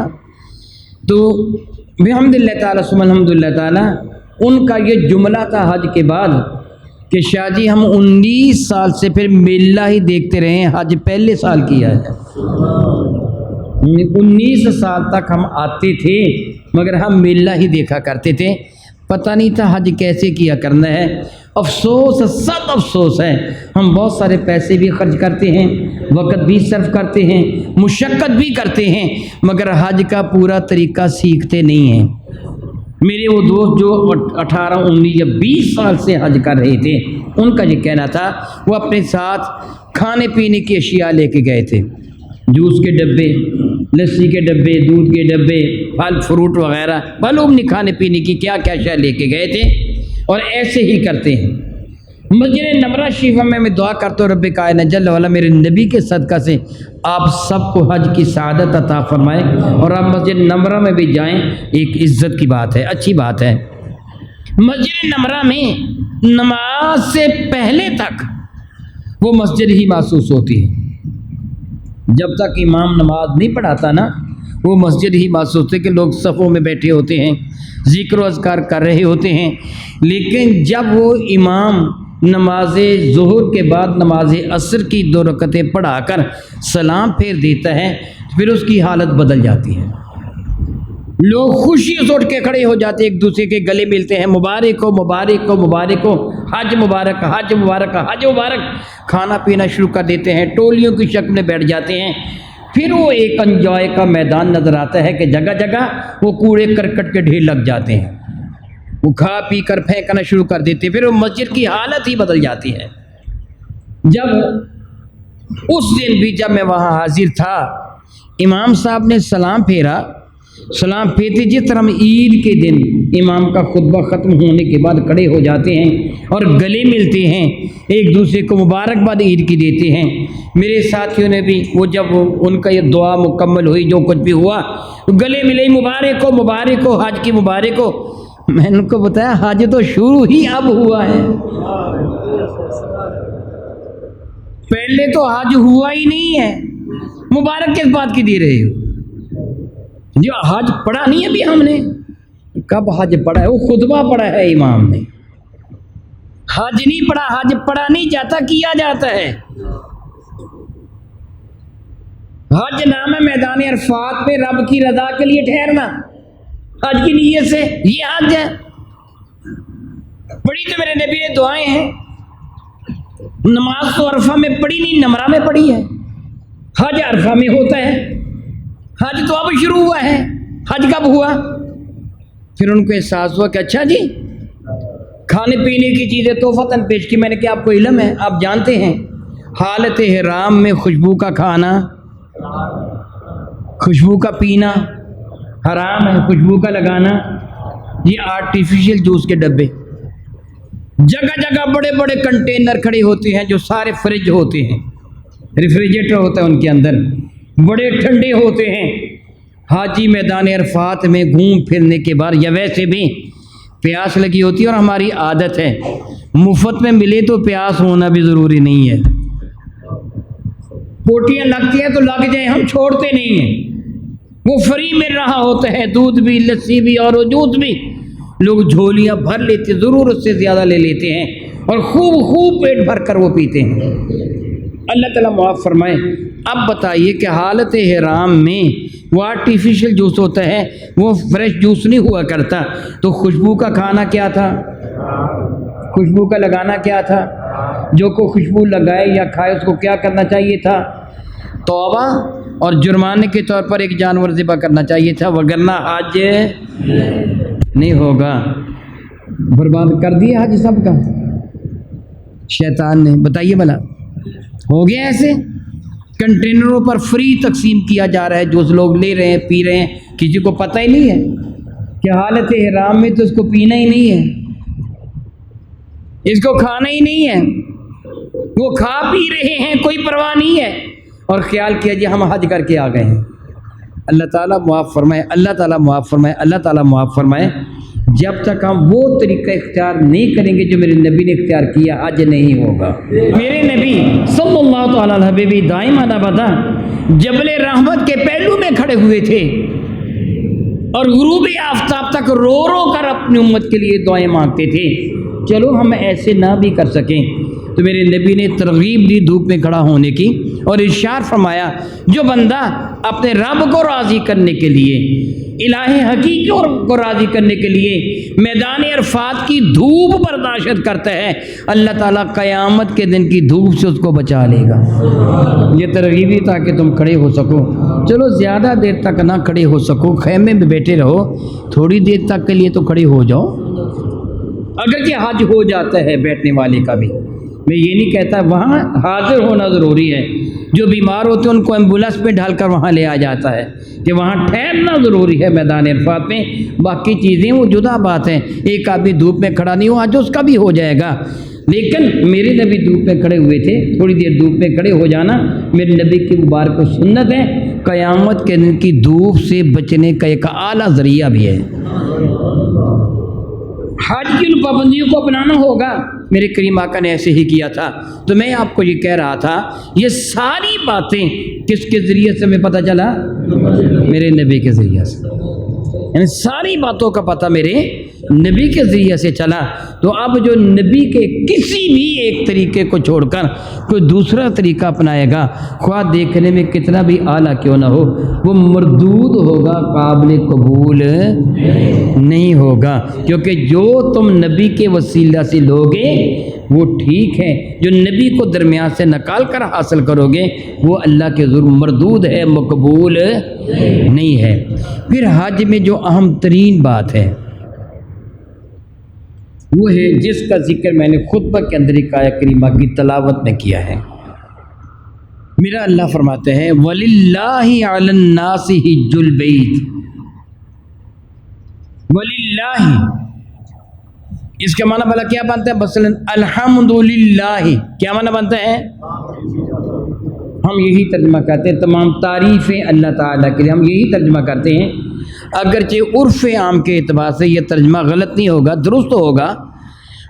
Speaker 1: تو بحمد اللہ تعالیٰ ثم الحمد للہ تعالیٰ ان کا یہ جملہ تھا حج کے بعد کہ شاہ جی ہم 19 سال سے پھر میلہ ہی دیکھتے رہے ہیں، حج پہلے سال کیا ہے۔ 19 سال تک ہم آتے تھے مگر ہم میلہ ہی دیکھا کرتے تھے، پتہ نہیں تھا حج کیسے کیا کرنا ہے۔ افسوس، سب افسوس ہے، ہم بہت سارے پیسے بھی خرچ کرتے ہیں، وقت بھی صرف کرتے ہیں، مشقت بھی کرتے ہیں، مگر حج کا پورا طریقہ سیکھتے نہیں ہیں۔ میرے وہ دوست جو 18, 19 یا 20 سال سے حج کر رہے تھے، ان کا یہ کہنا تھا وہ اپنے ساتھ کھانے پینے کی اشیاء لے کے گئے تھے، جوس کے ڈبے، لسی کے ڈبے، دودھ کے ڈبے، پھل فروٹ وغیرہ، معلوم نہیں کھانے پینے کی کیا کیا اشیاء لے کے گئے تھے، اور ایسے ہی کرتے ہیں۔ مسجد نمرہ شریفہ میں دعا کرتا ہوں رب کائنات جل وعلا میرے نبی کے صدقہ سے آپ سب کو حج کی سعادت عطا فرمائے، اور آپ مسجد نمرہ میں بھی جائیں، ایک عزت کی بات ہے، اچھی بات ہے۔ مسجد نمرہ میں نماز سے پہلے تک وہ مسجد ہی محسوس ہوتی ہے، جب تک امام نماز نہیں پڑھاتا نا وہ مسجد ہی محسوس ہوتی ہے کہ لوگ صفوں میں بیٹھے ہوتے ہیں، ذکر و اذکار کر رہے ہوتے ہیں، لیکن جب وہ امام نماز ظہر کے بعد نماز عصر کی 2 رکعتیں پڑھا کر سلام پھیر دیتا ہے، پھر اس کی حالت بدل جاتی ہے، لوگ خوشی سے اٹھ کے کھڑے ہو جاتے ہیں، ایک دوسرے کے گلے ملتے ہیں، مبارک ہو مبارک ہو مبارک ہو، حج مبارک حج مبارک حج مبارک، کھانا پینا شروع کر دیتے ہیں، ٹولیوں کی شکل میں بیٹھ جاتے ہیں۔ پھر وہ ایک انجوائے کا میدان نظر آتا ہے کہ جگہ جگہ وہ کوڑے کرکٹ کے ڈھیر لگ جاتے ہیں، وہ کھا پی کر پھینکنا شروع کر دیتے ہیں، پھر وہ مسجد کی حالت ہی بدل جاتی ہے۔ جب اس دن بھی جب میں وہاں حاضر تھا، امام صاحب نے سلام پھیرا، سلام پھیرتے جس طرح ہم عید کے دن امام کا خطبہ ختم ہونے کے بعد کھڑے ہو جاتے ہیں اور گلے ملتے ہیں، ایک دوسرے کو مبارکباد عید کی دیتے ہیں، میرے ساتھیوں نے بھی وہ جب ان کا یہ دعا مکمل ہوئی جو کچھ بھی ہوا گلے ملے، مبارک ہو حج کی مبارک ہو۔ میں نے ان کو بتایا حج تو شروع ہی اب ہوا ہے، پہلے تو حج ہوا ہی نہیں ہے، مبارک کس بات کی دے رہے ہو؟ جو حج پڑھا نہیں ابھی ہم نے، کب حج پڑھا ہے؟ وہ خطبہ پڑھا ہے امام نے، حج نہیں پڑھا، حج پڑھا نہیں جاتا، کیا جاتا ہے۔ حج نام ہے میدان عرفات میں رب کی رضا کے لیے ٹھہرنا، حج کی نیت سے، یہ حج ہے۔ پڑھی تو میرے نبی نے دعائیں ہیں، نماز تو عرفہ میں پڑھی نہیں، نمرہ میں پڑھی ہے، حج عرفہ میں ہوتا ہے، حج تو اب شروع ہوا ہے، حج کب ہوا؟ پھر ان کو احساس ہوا کہ اچھا جی کھانے پینے کی چیزیں تحفتاً پیش کی، میں نے کہا آپ کو علم ہے، آپ جانتے ہیں حالت احرام میں خوشبو کا کھانا، خوشبو کا پینا حرام ہے، خوشبو کا لگانا۔ یہ آرٹیفیشل جوس کے ڈبے، جگہ جگہ بڑے بڑے کنٹینر کھڑے ہوتے ہیں جو سارے فریج ہوتے ہیں، ریفریجریٹر ہوتا ہے ان کے اندر، بڑے ٹھنڈے ہوتے ہیں۔ حاجی میدان عرفات میں گھوم پھرنے کے بعد یا ویسے بھی پیاس لگی ہوتی ہے، اور ہماری عادت ہے مفت میں ملے تو پیاس ہونا بھی ضروری نہیں ہے، پوٹیاں لگتی ہیں تو لگ جائیں، ہم چھوڑتے نہیں ہیں، وہ فری مل رہا ہوتا ہے، دودھ بھی لسی بھی اور جوس بھی، لوگ جھولیاں بھر لیتے، ضرورت سے زیادہ لے لیتے ہیں اور خوب پیٹ بھر کر وہ پیتے ہیں۔ اللہ تعالیٰ معاف فرمائے۔ اب بتائیے کہ حالت احرام میں وہ آرٹیفیشل جوس ہوتا ہے، وہ فریش جوس نہیں ہوا کرتا، تو خوشبو کا کھانا کیا تھا، خوشبو کا لگانا کیا تھا؟ جو کو خوشبو لگائے یا کھائے اس کو کیا کرنا چاہیے تھا؟ توبہ، اور جرمانے کے طور پر ایک جانور ذبح کرنا چاہیے تھا، وگرنہ حج نہیں ہوگا۔ برباد کر دیا حج سب کا شیطان نے، بتائیے بھلا ہو گیا ایسے؟ کنٹینروں پر فری تقسیم کیا جا رہا ہے، جو لوگ لے رہے ہیں پی رہے ہیں، کسی کو پتہ ہی نہیں ہے کہ حالت احرام میں تو اس کو پینا ہی نہیں ہے، اس کو کھانا ہی نہیں ہے، وہ کھا پی رہے ہیں، کوئی پرواہ نہیں ہے، اور خیال کیا جی ہم حج کر کے آ گئے ہیں۔ اللہ تعالیٰ معاف فرمائے، اللہ تعالیٰ معاف فرمائے، اللہ تعالیٰ معاف فرمائے۔ جب تک ہم وہ طریقہ اختیار نہیں کریں گے جو میرے نبی نے اختیار کیا، حج نہیں ہوگا۔ میرے نبی صلی اللہ تعالیٰ علیہ حبیبی دائما ابدا جبل رحمت کے پہلو میں کھڑے ہوئے تھے اور غروب آفتاب تک رو رو کر اپنی امت کے لیے دعائیں مانگتے تھے۔ چلو ہم ایسے نہ بھی کر سکیں تو میرے نبی نے ترغیب دی دھوپ میں کھڑا ہونے کی، اور ارشاد فرمایا جو بندہ اپنے رب کو راضی کرنے کے لیے، الہ حقیقی کو راضی کرنے کے لیے میدان عرفات کی دھوپ برداشت کرتا ہے، اللہ تعالیٰ قیامت کے دن کی دھوپ سے اس کو بچا لے گا۔ یہ ترغیبی تاکہ تم کھڑے ہو سکو۔ چلو زیادہ دیر تک نہ کھڑے ہو سکو، خیمے میں بیٹھے رہو، تھوڑی دیر تک کے لیے تو کھڑے ہو جاؤ۔ اگرچہ حج ہو جاتا ہے بیٹھنے والے کا بھی، میں یہ نہیں کہتا وہاں حاضر ہونا ضروری ہے، جو بیمار ہوتے ہیں ان کو ایمبولینس پہ ڈھال کر وہاں لے آ جاتا ہے کہ وہاں ٹھہرنا ضروری ہے میدان عرفات میں، باقی چیزیں وہ جدا بات ہیں۔ ایک آدمی دھوپ میں کھڑا نہیں ہوا جو اس کا بھی ہو جائے گا، لیکن میرے نبی دھوپ میں کھڑے ہوئے تھے، تھوڑی دیر دھوپ میں کھڑے ہو جانا میرے نبی کی مبارک و سنت ہے، قیامت کے دن کی دھوپ سے بچنے کا ایک اعلیٰ ذریعہ بھی ہے۔ حج کی ان پابندیوں کو اپنانا ہوگا، میرے کریم آقا نے ایسے ہی کیا تھا۔ تو میں آپ کو یہ کہہ رہا تھا، یہ ساری باتیں کس کے ذریعے سے ہمیں پتہ چلا؟ میرے نبی کے ذریعے سے، یعنی ساری باتوں کا پتہ میرے نبی کے ذریعے سے چلا۔ تو اب جو نبی کے کسی بھی ایک طریقے کو چھوڑ کر کوئی دوسرا طریقہ اپنائے گا، خواہ دیکھنے میں کتنا بھی اعلیٰ کیوں نہ ہو، وہ مردود ہوگا، قابل قبول نہیں ہوگا، کیونکہ جو تم نبی کے وسیلہ سے لوگے وہ ٹھیک ہے، جو نبی کو درمیان سے نکال کر حاصل کرو گے وہ اللہ کے ظلم مردود ہے، مقبول نہیں ہے۔ پھر حج میں جو اہم ترین بات ہے وہ ہے جس کا ذکر میں نے خطبہ کے اندر ایک آیت کریمہ کی تلاوت میں کیا ہے۔ میرا اللہ فرماتے ہیں وَلِلَّهِ عَلَى النَّاسِ حِجُّ الْبَيْتِ، وَلِلَّهِ اس کا معنی بھلا کیا بنتا ہے؟ مثلا الحمدللہ کیا معنی بنتا ہے؟ ہم یہی ترجمہ کرتے ہیں، تمام تعریفیں اللہ تعالیٰ کے لیے، ہم یہی ترجمہ کرتے ہیں۔ اگرچہ عرف عام کے اعتبار سے یہ ترجمہ غلط نہیں ہوگا، درست ہوگا،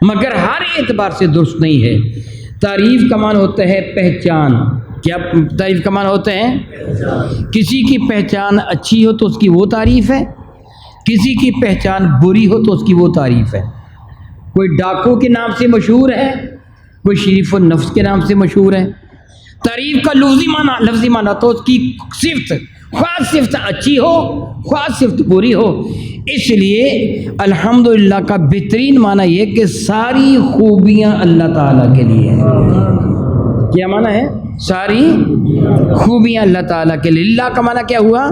Speaker 1: مگر ہر اعتبار سے درست نہیں ہے۔ تعریف کا معنی ہوتا ہے پہچان۔ کیا تعریف کا معنی ہوتا ہے؟ کسی کی پہچان اچھی ہو تو اس کی وہ تعریف ہے، کسی کی پہچان بری ہو تو اس کی وہ تعریف ہے۔ کوئی ڈاکو کے نام سے مشہور ہے، کوئی شریف النفس کے نام سے مشہور ہے۔ تعریف کا لفظی معنی تو اس کی صفت، خواہ صفت اچھی ہو خواہ صفت بری ہو۔ اس لیے الحمدللہ کا بہترین معنی یہ کہ ساری خوبیاں اللہ تعالیٰ کے لیے ہیں۔ کیا معنی ہے؟ ساری خوبیاں اللہ تعالیٰ کے لیے۔ للہ کا معنی کیا ہوا؟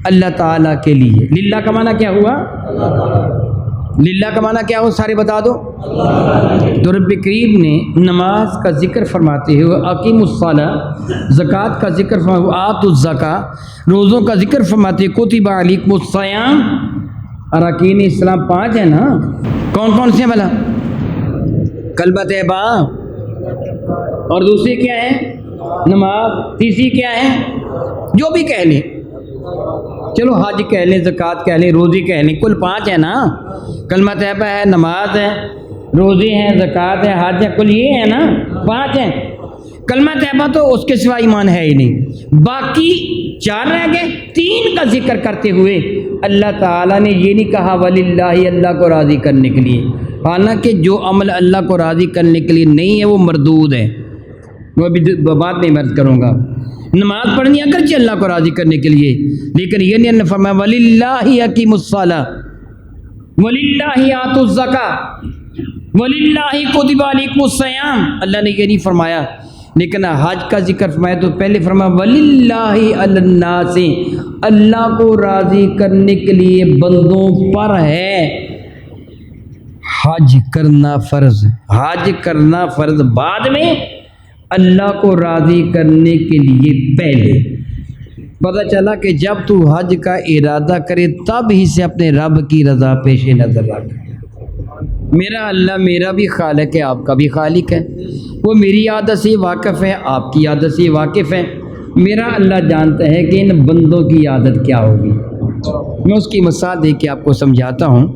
Speaker 1: اللہ تعالیٰ کے لیے۔ للہ کا معنی کیا ہوا؟ للہ کا معنی کیا ہو؟ سارے بتا دو۔ تو رب کریم نے نماز کا ذکر فرماتے ہوئے اقیم الصلاۃ، زکوٰۃ کا ذکر فرماتے ہوئے آتوا الزکاۃ، روزوں کا ذکر فرماتے ہوئے کتب علیکم الصیام۔ اراکین اسلام 5 ہیں نا، کون کون سے ہیں بھلا؟ کلمہ طیبہ، اور دوسری کیا ہے؟ نماز، تیسری کیا ہے؟ جو بھی کہہ لیں، چلو حج کہہ لیں، زکوٰۃ کہہ لیں، روزی کہہ لیں، کل 5 ہے نا۔ کلمہ طیبہ ہے، نماز ہے، روزی ہے، زکوٰۃ ہے، حج ہے، کل یہ ہے نا، 5 ہیں۔ کلمہ طیبہ تو اس کے سوا ایمان ہے ہی نہیں، باقی 4 رہ گئے۔ 3 کا ذکر کرتے ہوئے اللہ تعالیٰ نے یہ نہیں کہا وللہ، اللہ کو راضی کرنے کے لیے، حالانکہ جو عمل اللہ کو راضی کرنے کے لیے نہیں ہے وہ مردود ہے، وہ ابھی بات نہیں عرض کروں گا۔ نماز پڑھنی اگرچہ اللہ کو راضی کرنے کے لیے، لیکن یہ نہیں، اللہ فرمایا وَلِلَّهِ أَقِيمُوا الصَّلَاةَ وَلِلَّهِ آتُوا الزَّكَاةَ وَلِلَّهِ كُتِبَ عَلَيْكُمُ الصِّيَامُ۔ اللہ نے یہ نہیں فرمایا، لیکن حج کا ذکر فرمایا تو پہلے فرمایا وَلِلَّهِ عَلَى النَّاسِ، اللہ کو راضی کرنے کے لیے بندوں پر ہے حج کرنا فرض۔ حج کرنا فرض بعد میں، اللہ کو راضی کرنے کے لیے پہلے پتہ چلا کہ جب تو حج کا ارادہ کرے تب ہی سے اپنے رب کی رضا پیش نظر رکھ. میرا اللہ میرا بھی خالق ہے، آپ کا بھی خالق ہے، وہ میری عادت سے واقف ہے، آپ کی عادت سے واقف ہے. میرا اللہ جانتا ہے کہ ان بندوں کی عادت کیا ہوگی. میں اس کی مثال دے کے آپ کو سمجھاتا ہوں.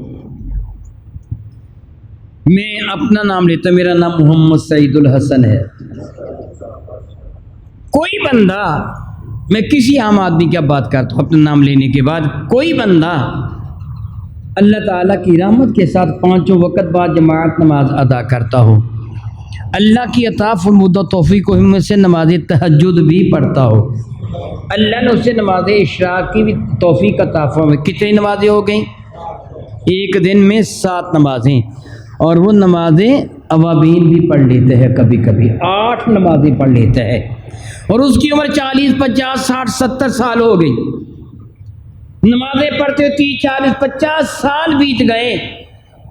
Speaker 1: میں اپنا نام لیتا ہوں، میرا نام محمد سعید الحسن ہے. کوئی بندہ، میں کسی عام آدمی کی بات کرتا ہوں اپنا نام لینے کے بعد، کوئی بندہ اللہ تعالیٰ کی رحمت کے ساتھ 5 وقت بعد جماعت نماز ادا کرتا ہو، اللہ کی عطا فرمودہ توفیق و ہمت سے نماز تہجد بھی پڑھتا ہو، اللہ نے اسے نماز اشراق کی بھی توفیق عطا فرمائی. کتنی نمازیں ہو گئیں؟ ایک دن میں 7 نمازیں، اور وہ نمازیں اوابین بھی پڑھ لیتے ہیں، کبھی کبھی 8 نمازیں پڑھ لیتا ہے، اور اس کی عمر 40 50 60 70 سال ہو گئی. نمازیں پڑھتے 30 40 50 سال بیت گئے.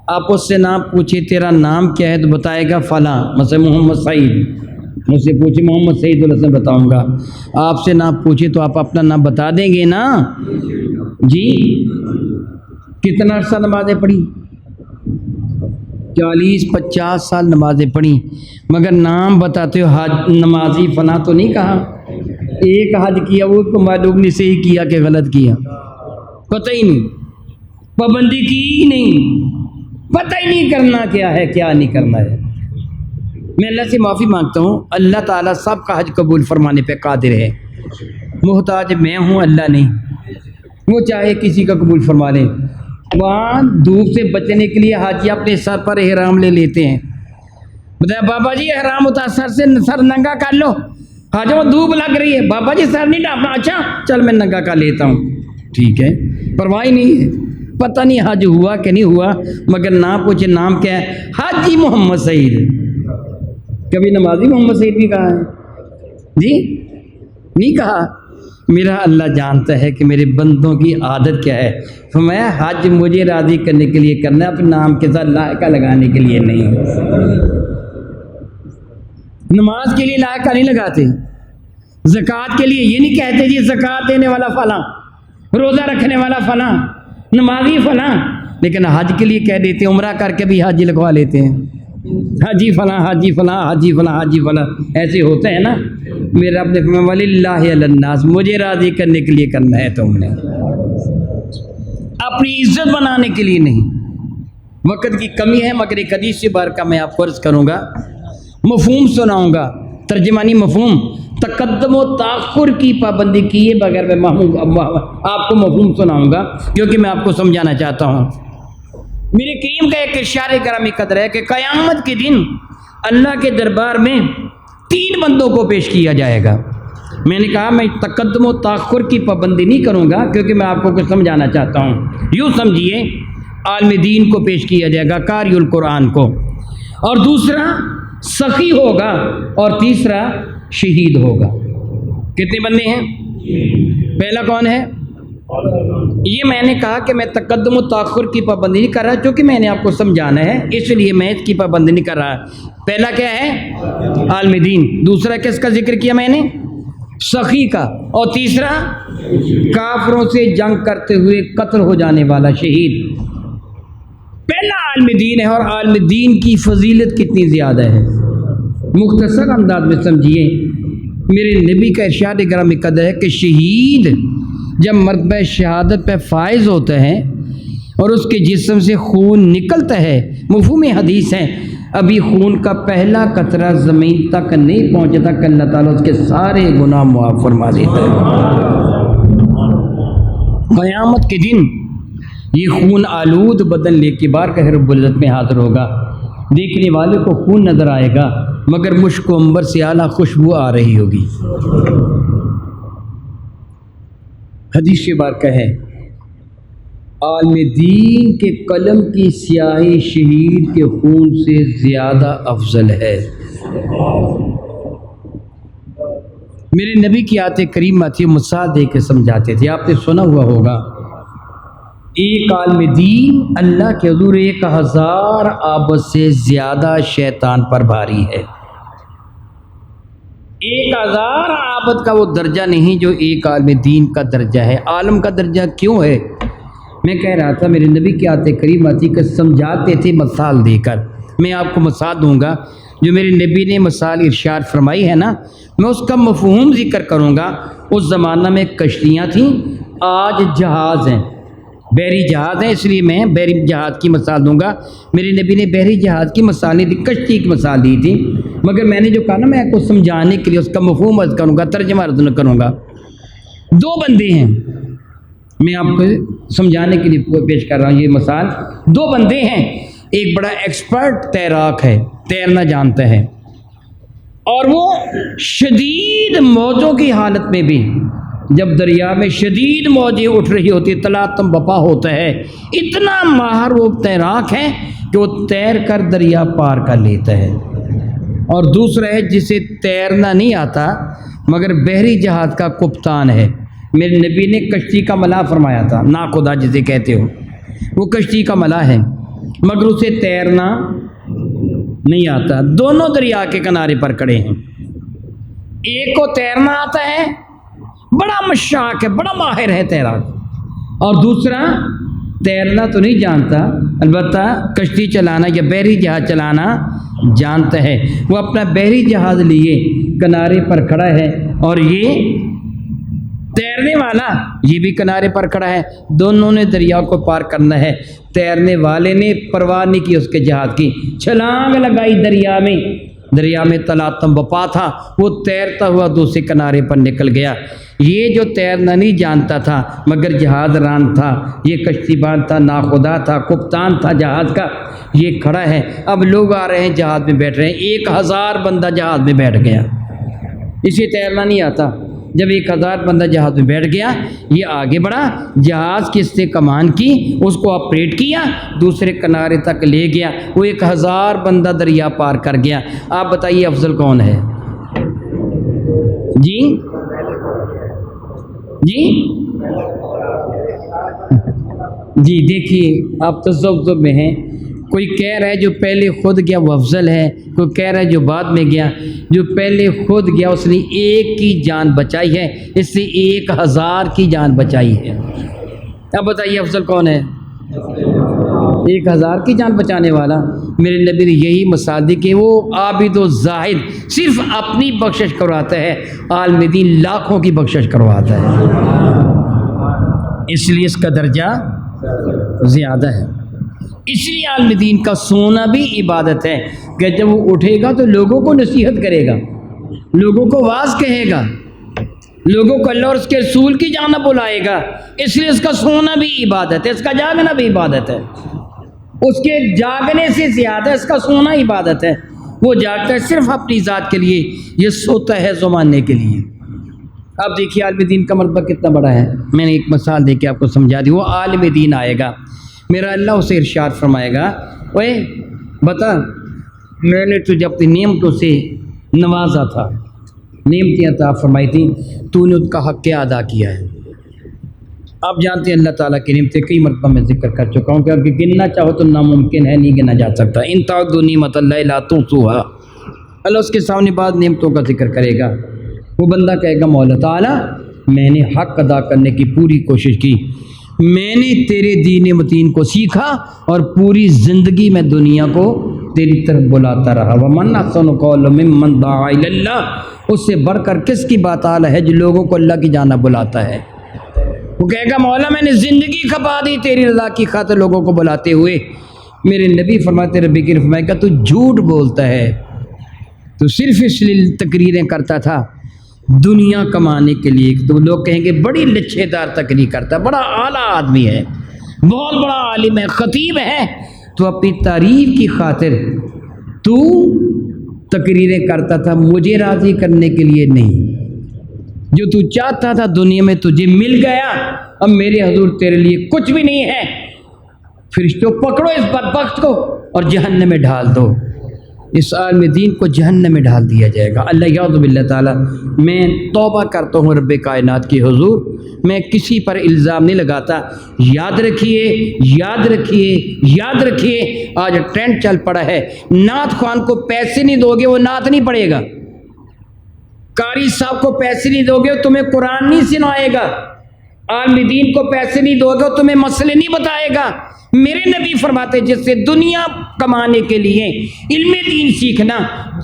Speaker 1: آپ اس سے نام پوچھے تیرا نام کیا ہے تو بتائے گا فلاں، مثلا محمد سعید. مجھ سے پوچھے محمد سعید الحسن بتاؤں گا. آپ سے نام پوچھے تو آپ اپنا نام بتا دیں گے نا جی. کتنا عرصہ نمازیں پڑھی؟ 40 50 سال نمازیں پڑھی، مگر نام بتاتے ہو حج نمازی فلاں تو نہیں کہا. ایک حج کیا وہ کو معلوم نہیں صحیح کیا کہ غلط کیا، پتہ ہی نہیں. پابندی کی ہی نہیں، پتہ ہی نہیں کرنا کیا ہے کیا نہیں کرنا ہے. میں اللہ سے معافی مانگتا ہوں، اللہ تعالیٰ سب کا حج قبول فرمانے پہ قادر ہے. محتاج میں ہوں، اللہ نہیں. وہ چاہے کسی کا قبول فرما لے. وہاں دھوپ سے بچنے کے لیے حاجی اپنے سر پر احرام لے لیتے ہیں. بتایا بابا جی احرام اتار، سر سے سر ننگا کر لو. حاجی دھوپ لگ رہی ہے، بابا جی سر نہیں ڈھانپنا. اچھا چل میں ننگا کر لیتا ہوں. ٹھیک ہے، پرواہ نہیں ہے. پتہ نہیں حج ہوا کہ نہیں ہوا، مگر نام پوچھے نام کیا ہے؟ حاجی محمد سعید. کبھی نمازی محمد سعید بھی کہا ہے جی؟ نہیں کہا. میرا اللہ جانتا ہے کہ میرے بندوں کی عادت کیا ہے. فرمایا حج مجھے راضی کرنے کے لیے کرنا ہے، اپنے نام کے ساتھ لائقہ لگانے کے لیے نہیں. نماز کے لیے لائقہ نہیں لگاتے، زکوٰۃ کے لیے یہ نہیں کہتے جی زکوٰۃ دینے والا فلاں، روزہ رکھنے والا فلاں، نمازی فلاں. لیکن حج کے لیے کہہ دیتے، عمرہ کر کے بھی حج لگوا لیتے ہیں. حاجی فلاں حاجی فلاں حاجی فلاں حاجی فلاں، ایسے ہوتے ہیں نا. میرا اپنے وللہ علی الناس، مجھے راضی کرنے کے لیے کرنا ہے، تم نے اپنی عزت بنانے کے لیے نہیں. وقت کی کمی ہے، مگر ایک حدیث سے بارکہ میں آپ کو عرض کروں گا، مفہوم سناؤں گا، ترجمانی مفہوم. تقدم و تاخر کی پابندی کیے بغیر میں آپ کو مفہوم سناؤں گا، کیونکہ میں آپ کو سمجھانا چاہتا ہوں. میرے کریم کا ایک ارشاد گرامی قدر ہے کہ قیامت کے دن اللہ کے دربار میں 3 بندوں کو پیش کیا جائے گا. میں نے کہا میں تقدم و تاخر کی پابندی نہیں کروں گا، کیونکہ میں آپ کو کچھ سمجھانا چاہتا ہوں. یوں سمجھیے، عالم دین کو پیش کیا جائے گا، قاری القرآن کو، اور دوسرا سخی ہوگا، اور تیسرا شہید ہوگا. کتنے بندے ہیں؟ پہلا کون ہے؟ یہ میں نے کہا کہ میں تقدم و تاخر کی پابندی نہیں کر رہا، کیونکہ میں نے آپ کو سمجھانا ہے، اس لیے میں اس کی پابندی نہیں کر رہا. پہلا کیا ہے؟ عالم دین. دوسرا کس کا ذکر کیا میں نے؟ سخی کا. اور تیسرا کافروں سے جنگ کرتے ہوئے قتل ہو جانے والا شہید. پہلا عالم دین ہے، اور عالم دین کی فضیلت کتنی زیادہ ہے. مختصر انداز میں سمجھیے، میرے نبی کا ارشاد گرامی قدر ہے کہ شہید جب مرتبہ شہادت پہ فائز ہوتا ہے اور اس کے جسم سے خون نکلتا ہے، مفہوم حدیث ہے، ابھی خون کا پہلا قطرہ زمین تک نہیں پہنچتا کہ اللہ تعالیٰ اس کے سارے گناہ معاف فرما دیتا ہے. قیامت کے دن یہ خون آلود بدن لے کے بار کہ رب العزت میں حاضر ہوگا. دیکھنے والے کو خون نظر آئے گا، مگر مشک و عنبر سے اعلیٰ خوشبو آ رہی ہوگی. حدیث بارکہ ہے، عالم دین کے قلم کی سیاہی شہید کے خون سے زیادہ افضل ہے. میرے نبی کی آیت کریمہ تھی، مثال دے کے سمجھاتے تھے. آپ نے سنا ہوا ہوگا، ایک عالم دین اللہ کے حضور 1000 آبد سے زیادہ شیطان پر بھاری ہے. 1000 عابد کا وہ درجہ نہیں جو ایک عالم دین کا درجہ ہے۔ عالم کا درجہ کیوں ہے؟ میں کہہ رہا تھا میرے نبی کی آیت کریمہ تھی کہ سمجھاتے تھے مثال دے کر۔ میں آپ کو مثال دوں گا، جو میرے نبی نے مثال ارشاد فرمائی ہے نا، میں اس کا مفہوم ذکر کروں گا۔ اس زمانہ میں کشتیاں تھیں، آج جہاز ہیں، بحری جہاز ہیں، اس لیے میں بحری جہاز کی مثال دوں گا۔ میرے نبی نے بحری جہاز کی مثال نہیں دی، کشتی کی مثال دی تھی، مگر میں نے جو کہا نا میں آپ کو سمجھانے کے لیے اس کا مفہوم عرض کروں گا، ترجمہ عرض کروں گا۔ 2 بندے ہیں، میں آپ کو سمجھانے کے لیے پیش کر رہا ہوں یہ مثال۔ 2 بندے ہیں، ایک بڑا ایکسپرٹ تیراک ہے، تیرنا جانتا ہے، اور وہ شدید موجوں کی حالت میں بھی، جب دریا میں شدید موجیں اٹھ رہی ہوتی، تلاطم بپا ہوتا ہے، اتنا ماہر وہ تیراک ہے کہ وہ تیر کر دریا پار کر لیتا ہے۔ اور دوسرا ہے جسے تیرنا نہیں آتا مگر بحری جہاز کا کپتان ہے۔ میرے نبی نے کشتی کا ملاح فرمایا تھا، ناخدا جسے کہتے ہو، وہ کشتی کا ملاح ہے مگر اسے تیرنا نہیں آتا۔ دونوں دریا کے کنارے پر کھڑے ہیں، ایک کو تیرنا آتا ہے، بڑا مشاق ہے، بڑا ماہر ہے تیراک، اور دوسرا تیرنا تو نہیں جانتا، البتہ کشتی چلانا یا بحری جہاز چلانا جانتا ہے۔ وہ اپنا بحری جہاز لیے کنارے پر کھڑا ہے، اور یہ تیرنے والا یہ بھی کنارے پر کھڑا ہے، دونوں نے دریا کو پار کرنا ہے۔ تیرنے والے نے پرواہ نہیں کی اس کے جہاز کی، چھلانگ لگائی دریا میں تلاطم بپا تھا، وہ تیرتا ہوا دوسرے کنارے پر نکل گیا۔ یہ جو تیرنا نہیں جانتا تھا مگر جہاز ران تھا، یہ کشتی بان تھا، ناخدا تھا، کپتان تھا جہاز کا، یہ کھڑا ہے۔ اب لوگ آ رہے ہیں، جہاز میں بیٹھ رہے ہیں، 1000 بندہ جہاز میں بیٹھ گیا، اسے تیرنا نہیں آتا۔ جب 1000 بندہ جہاز میں بیٹھ گیا، یہ آگے بڑھا، جہاز کس سے کمان کی، اس کو آپریٹ کیا، دوسرے کنارے تک لے گیا، وہ 1000 بندہ دریا پار کر گیا۔ آپ بتائیے افضل کون ہے؟ جی جی جی دیکھیے آپ تصوف میں ہیں، کوئی کہہ رہا ہے جو پہلے خود گیا وہ افضل ہے، کوئی کہہ رہا ہے جو بعد میں گیا۔ جو پہلے خود گیا اس نے 1 کی جان بچائی ہے، اس سے 1000 کی جان بچائی ہے۔ اب بتائیے افضل کون ہے؟ 1000 کی جان بچانے والا۔ میرے نبی نے یہی مثال دی کہ وہ عابد و زاہد صرف اپنی بخشش کرواتا ہے، عالم دین لاکھوں کی بخشش کرواتا ہے، اس لیے اس کا درجہ زیادہ ہے۔ اس لیے عالم دین کا سونا بھی عبادت ہے کہ جب وہ اٹھے گا تو لوگوں کو نصیحت کرے گا، لوگوں کو واعظ کہے گا، لوگوں کو اللہ اور اس کے رسول کی جانب بلائے گا۔ اس لیے اس کا سونا بھی عبادت ہے، اس کا جاگنا بھی عبادت ہے۔ اس کے جاگنے سے زیادہ اس کا سونا عبادت ہے۔ وہ جاگتا ہے صرف اپنی ذات کے لیے، یہ سوتا ہے زمانے کے لیے۔ اب دیکھیے عالم دین کا مرتبہ کتنا بڑا ہے۔ میں نے ایک مثال دے کے آپ کو سمجھا دی۔ وہ عالم دین آئے گا، میرا اللہ اسے ارشاد فرمائے گا، اوے بتا میں نے تجھے اپنی نعمتوں سے نوازا تھا، نعمتیں عطا فرمائی تھیں، تو نے ان کا حق کیا ادا کیا ہے۔ آپ جانتے ہیں اللہ تعالیٰ کی نعمتیں کئی مرتبہ میں ذکر کر چکا ہوں کہ گننا چاہو تو ناممکن ہے، نہیں گنا جا سکتا۔ ان تعدوا نعمت اللہ لا تحصوها، اللہ اس کے سامنے بعض نعمتوں کا ذکر کرے گا۔ وہ بندہ کہے گا مولا تعالیٰ میں نے حق ادا کرنے کی پوری کوشش کی، میں نے تیرے دین متین کو سیکھا اور پوری زندگی میں دنیا کو تیری طرف بلاتا رہا۔ ومن احسن قولا ممن دعا الی اللہ، اس سے بڑھ کر کس کی بات اعلیٰ ہے جو لوگوں کو اللہ کی جانب بلاتا ہے۔ وہ کہے گا مولا میں نے زندگی کھپا دی تیری رضا کی خاطر لوگوں کو بلاتے ہوئے۔ میرے نبی فرماتے ربی کریم فرمائے گا تو جھوٹ بولتا ہے، تو صرف اس لیے تقریریں کرتا تھا دنیا کمانے کے لیے، تو لوگ کہیں گے بڑی لچھے دار تقریر کرتا ہے، بڑا اعلیٰ آدمی ہے، بہت بڑا عالم ہے، خطیب ہے، تو اپنی تعریف کی خاطر تو تقریریں کرتا تھا، مجھے راضی کرنے کے لیے نہیں۔ جو تو چاہتا تھا دنیا میں تجھے مل گیا، اب میرے حضور تیرے لیے کچھ بھی نہیں ہے، فرشتوں پکڑو اس بدبخت کو اور جہنم میں ڈال دو۔ اس عالم دین کو جہنم میں ڈال دیا جائے گا، اللہ یعوذ باللہ تعالیٰ۔ میں توبہ کرتا ہوں رب کائنات کی حضور، میں کسی پر الزام نہیں لگاتا۔ یاد رکھیے یاد رکھیے یاد رکھیے، آج ٹرینڈ چل پڑا ہے، نعت خوان کو پیسے نہیں دو گے وہ نعت نہیں پڑھے گا، قاری صاحب کو پیسے نہیں دو گے تمہیں قرآن نہیں سنائے گا، عالم دین کو پیسے نہیں دو گے تمہیں مسئلے نہیں بتائے گا۔ میرے نبی فرماتے جس سے دنیا کمانے کے لیے علم دین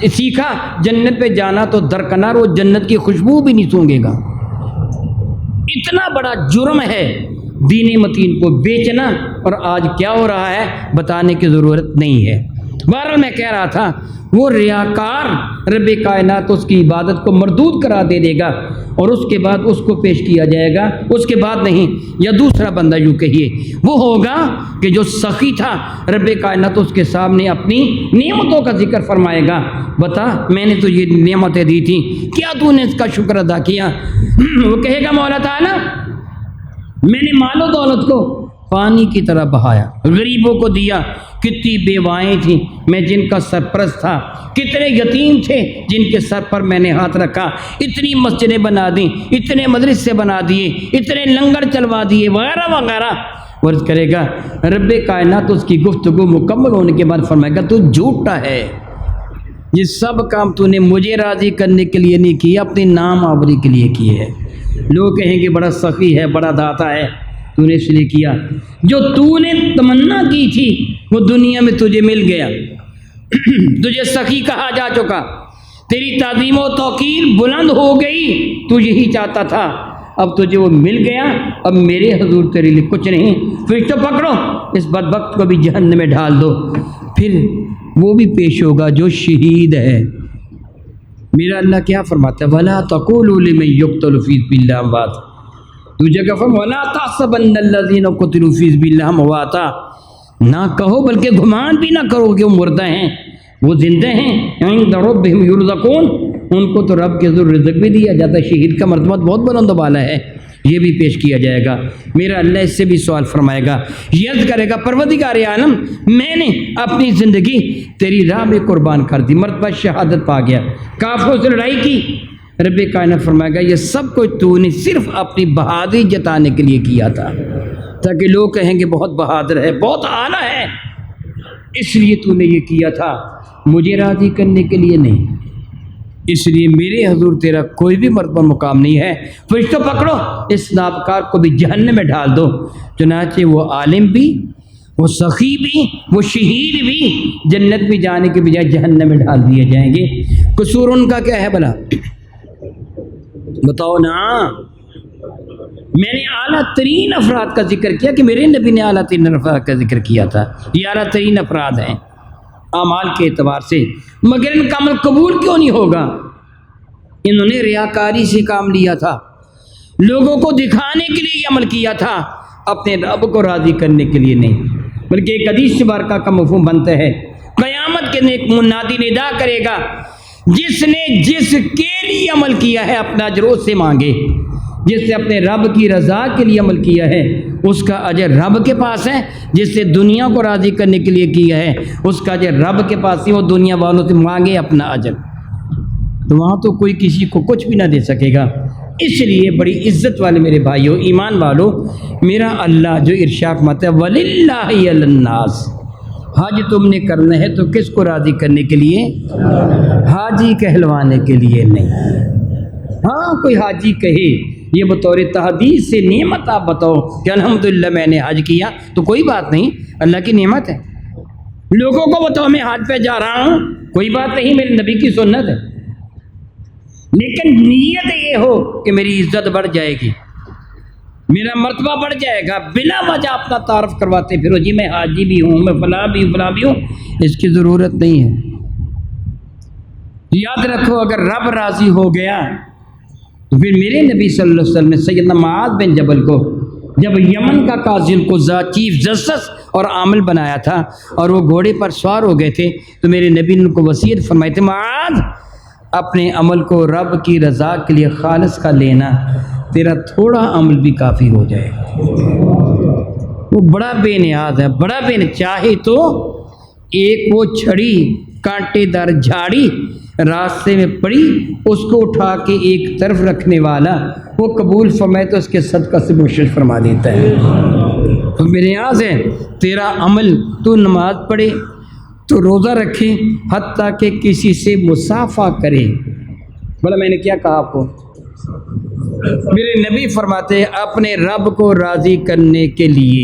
Speaker 1: سیکھا جنت پہ جانا تو درکنار، وہ جنت کی خوشبو بھی نہیں سونگے گا۔ اتنا بڑا جرم ہے دین متین کو بیچنا، اور آج کیا ہو رہا ہے بتانے کی ضرورت نہیں ہے۔ بہرحال میں کہہ رہا تھا وہ ریاکار رب کائنات اس کی عبادت کو مردود کرا دے گا، اور اس کے بعد اس کو پیش کیا جائے گا، اس کے بعد نہیں، یا دوسرا بندہ یوں کہیے وہ ہوگا کہ جو سخی تھا رب کائنات اس کے سامنے اپنی نعمتوں کا ذکر فرمائے گا، بتا میں نے تو یہ نعمتیں دی تھیں، کیا تو نے اس کا شکر ادا کیا؟ وہ کہے گا مولا تعالیٰ میں نے مال و دولت کو پانی کی طرح بہایا، غریبوں کو دیا، کتنی بیوائیں تھیں میں جن کا سرپرست تھا، کتنے یتیم تھے جن کے سر پر میں نے ہاتھ رکھا، اتنی مسجدیں بنا دیں، اتنے مدرسے بنا دیے، اتنے لنگر چلوا دیے، وغیرہ وغیرہ۔ ورز کرے گا رب کائنات اس کی گفتگو مکمل ہونے کے بعد فرمائے گا تو جھوٹا ہے، یہ سب کام تو نے مجھے راضی کرنے کے لیے نہیں کیا، اپنے نام آوری کے لیے کیے ہے۔ لوگ کہیں گے بڑا سخی ہے، بڑا داتا ہے، تو نے اس لیے کیا جو تو نے تمنا کی تھی وہ دنیا میں تجھے مل گیا، تجھے سخی کہا جا چکا، تیری تعظیم و توقیر بلند ہو گئی، تو یہی چاہتا تھا، اب تجھے وہ مل گیا، اب میرے حضور تیرے لیے کچھ نہیں، فرشتوں پکڑو اس بدبخت کو بھی جہنم میں ڈال دو۔ پھر وہ بھی پیش ہوگا جو شہید ہے۔ میرا اللہ کیا فرماتا ہے وَلَا تَقُولُوا لِمَن يُقْتَلُ فِي سَبِيلِ اللَّهِ أَمْوَاتٌ، تو جگہ فرمایا وَلَا تَحْسَبَنَّ الَّذِينَ قُتِلُوا فِي سَبِيلِ اللَّهِ أَمْوَاتًا، نہ کہو بلکہ گمان بھی نہ کرو کہ وہ مردہ ہیں، وہ زندہ ہیں، عند ربهم يرزقون، ان کو تو رب کے ذریعے رزق بھی دیا جاتا ہے، شہید کا مرتبہ بہت بلند و بالا ہے، یہ بھی پیش کیا جائے گا۔ میرا اللہ اس سے بھی سوال فرمائے گا، یز کرے گا پروردگار عالم میں نے اپنی زندگی تیری راہ میں قربان کر دی، مرتبہ شہادت پا گیا، کافروں سے لڑائی کی، رب کائنات فرمائے گا یہ سب کچھ تو نے صرف اپنی بہادری جتانے کے لیے کیا تھا، تاکہ لوگ کہیں گے بہت بہادر ہے، بہت اعلیٰ ہے، اس لیے تو نے یہ کیا تھا، مجھے راضی کرنے کے لیے نہیں، اس لیے میرے حضور تیرا کوئی بھی مرتبہ مقام نہیں ہے، فرشتوں پکڑو اس نابکار کو بھی جہنم میں ڈال دو۔ چنانچہ وہ عالم بھی، وہ سخی بھی، وہ شہید بھی جنت میں جانے کے بجائے جہنم میں ڈال دیے جائیں گے۔ قصور ان کا کیا ہے بھلا بتاؤ نا؟ میں نے اعلیٰ ترین افراد کا ذکر کیا کہ میرے نبی نے اعلیٰ ترین افراد کا ذکر کیا تھا، یہ اعلیٰ ترین افراد ہیں اعمال کے اعتبار سے، مگر ان کا عمل قبول کیوں نہیں ہوگا؟ انہوں نے ریاکاری سے کام لیا تھا، لوگوں کو دکھانے کے لیے یہ عمل کیا تھا، اپنے رب کو راضی کرنے کے لیے نہیں۔ بلکہ ایک حدیث مبارکہ کا مفہوم بنتا ہے، قیامت کے دن ایک منادی ندا کرے گا جس نے جس کے لیے عمل کیا ہے اپنا اجر اس سے مانگے، جس نے اپنے رب کی رضا کے لیے عمل کیا ہے اس کا اجر رب کے پاس ہے، جس نے دنیا کو راضی کرنے کے لیے کیا ہے اس کا اجر رب کے پاس ہی، وہ دنیا والوں سے مانگے اپنا اجر، تو وہاں تو کوئی کسی کو کچھ بھی نہ دے سکے گا۔ اس لیے بڑی عزت والے میرے بھائیوں، ایمان والو، میرا اللہ جو ارشاد فرماتا ہے وَلِلَّهِ عَلَى النَّاسِ، حج تم نے کرنا ہے تو کس کو راضی کرنے کے لیے؟ حاجی کہلوانے کے لیے نہیں۔ ہاں کوئی حاجی کہے یہ بطور تحدیث سے نعمت آپ بتاؤ کہ الحمدللہ میں نے حج کیا، تو کوئی بات نہیں، اللہ کی نعمت ہے۔ لوگوں کو بتاؤ میں حج پہ جا رہا ہوں، کوئی بات نہیں، میرے نبی کی سنت ہے، لیکن نیت یہ ہو کہ میری عزت بڑھ جائے گی، میرا مرتبہ بڑھ جائے گا، بلا وجہ اپنا تعارف کرواتے پھرو جی میں حاجی بھی ہوں، میں فلاں بھی ہوں، فلاں بھی ہوں، اس کی ضرورت نہیں ہے۔ یاد رکھو اگر رب راضی ہو گیا تو پھر میرے نبی صلی اللہ علیہ وسلم نے سیدنا معاذ بن جبل کو جب یمن کا قاضی القضاء چیف جسٹس اور عامل بنایا تھا اور وہ گھوڑے پر سوار ہو گئے تھے تو میرے نبی نے ان کو وصیت فرمائی تھی معاذ اپنے عمل کو رب کی رضا کے لیے خالص کا لینا، تیرا تھوڑا عمل بھی کافی ہو جائے گا۔ وہ بڑا بے نیاز ہے، بڑا بے نیاز، چاہے تو ایک وہ چھڑی کانٹے دار جھاڑی راستے میں پڑی اس کو اٹھا کے ایک طرف رکھنے والا وہ قبول فرمائے تو اس کے صدقہ سے بخشش فرما دیتا ہے۔ تو بے نیاز ہے، تیرا عمل تو نماز پڑھے تو روزہ رکھے، حتیٰ کہ کسی سے مصافحہ کرے، بولا میں نے کیا کہا آپ کو؟ میرے نبی فرماتے ہیں اپنے رب کو راضی کرنے کے لیے،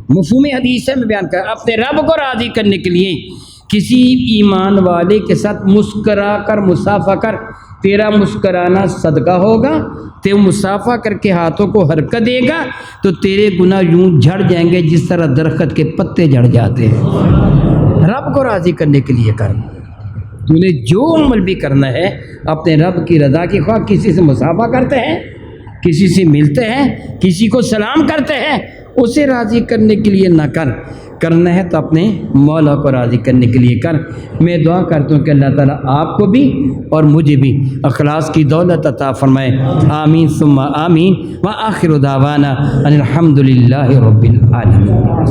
Speaker 1: مفہوم حدیث ہے میں بیان کر، اپنے رب کو راضی کرنے کے لیے کسی ایمان والے کے ساتھ مسکرا کر مصافحہ کر، تیرا مسکرانا صدقہ ہوگا، تو مصافحہ کر کے ہاتھوں کو حرکت دے گا تو تیرے گناہ یوں جھڑ جائیں گے جس طرح درخت کے پتے جھڑ جاتے ہیں۔ رب کو راضی کرنے کے لیے کر، تو نے جو عمل بھی کرنا ہے اپنے رب کی رضا کی خواہ کسی سے مصافحہ کرتے ہیں، کسی سے ملتے ہیں، کسی کو سلام کرتے ہیں، اسے راضی کرنے کے لیے نہ کر، کرنا ہے تو اپنے مولا کو راضی کرنے کے لیے کر۔ میں دعا کرتا ہوں کہ اللہ تعالیٰ آپ کو بھی اور مجھے بھی اخلاص کی دولت عطا فرمائے، آمین ثم آمین، وآخر دعوانا ان الحمد للہ رب العالمین۔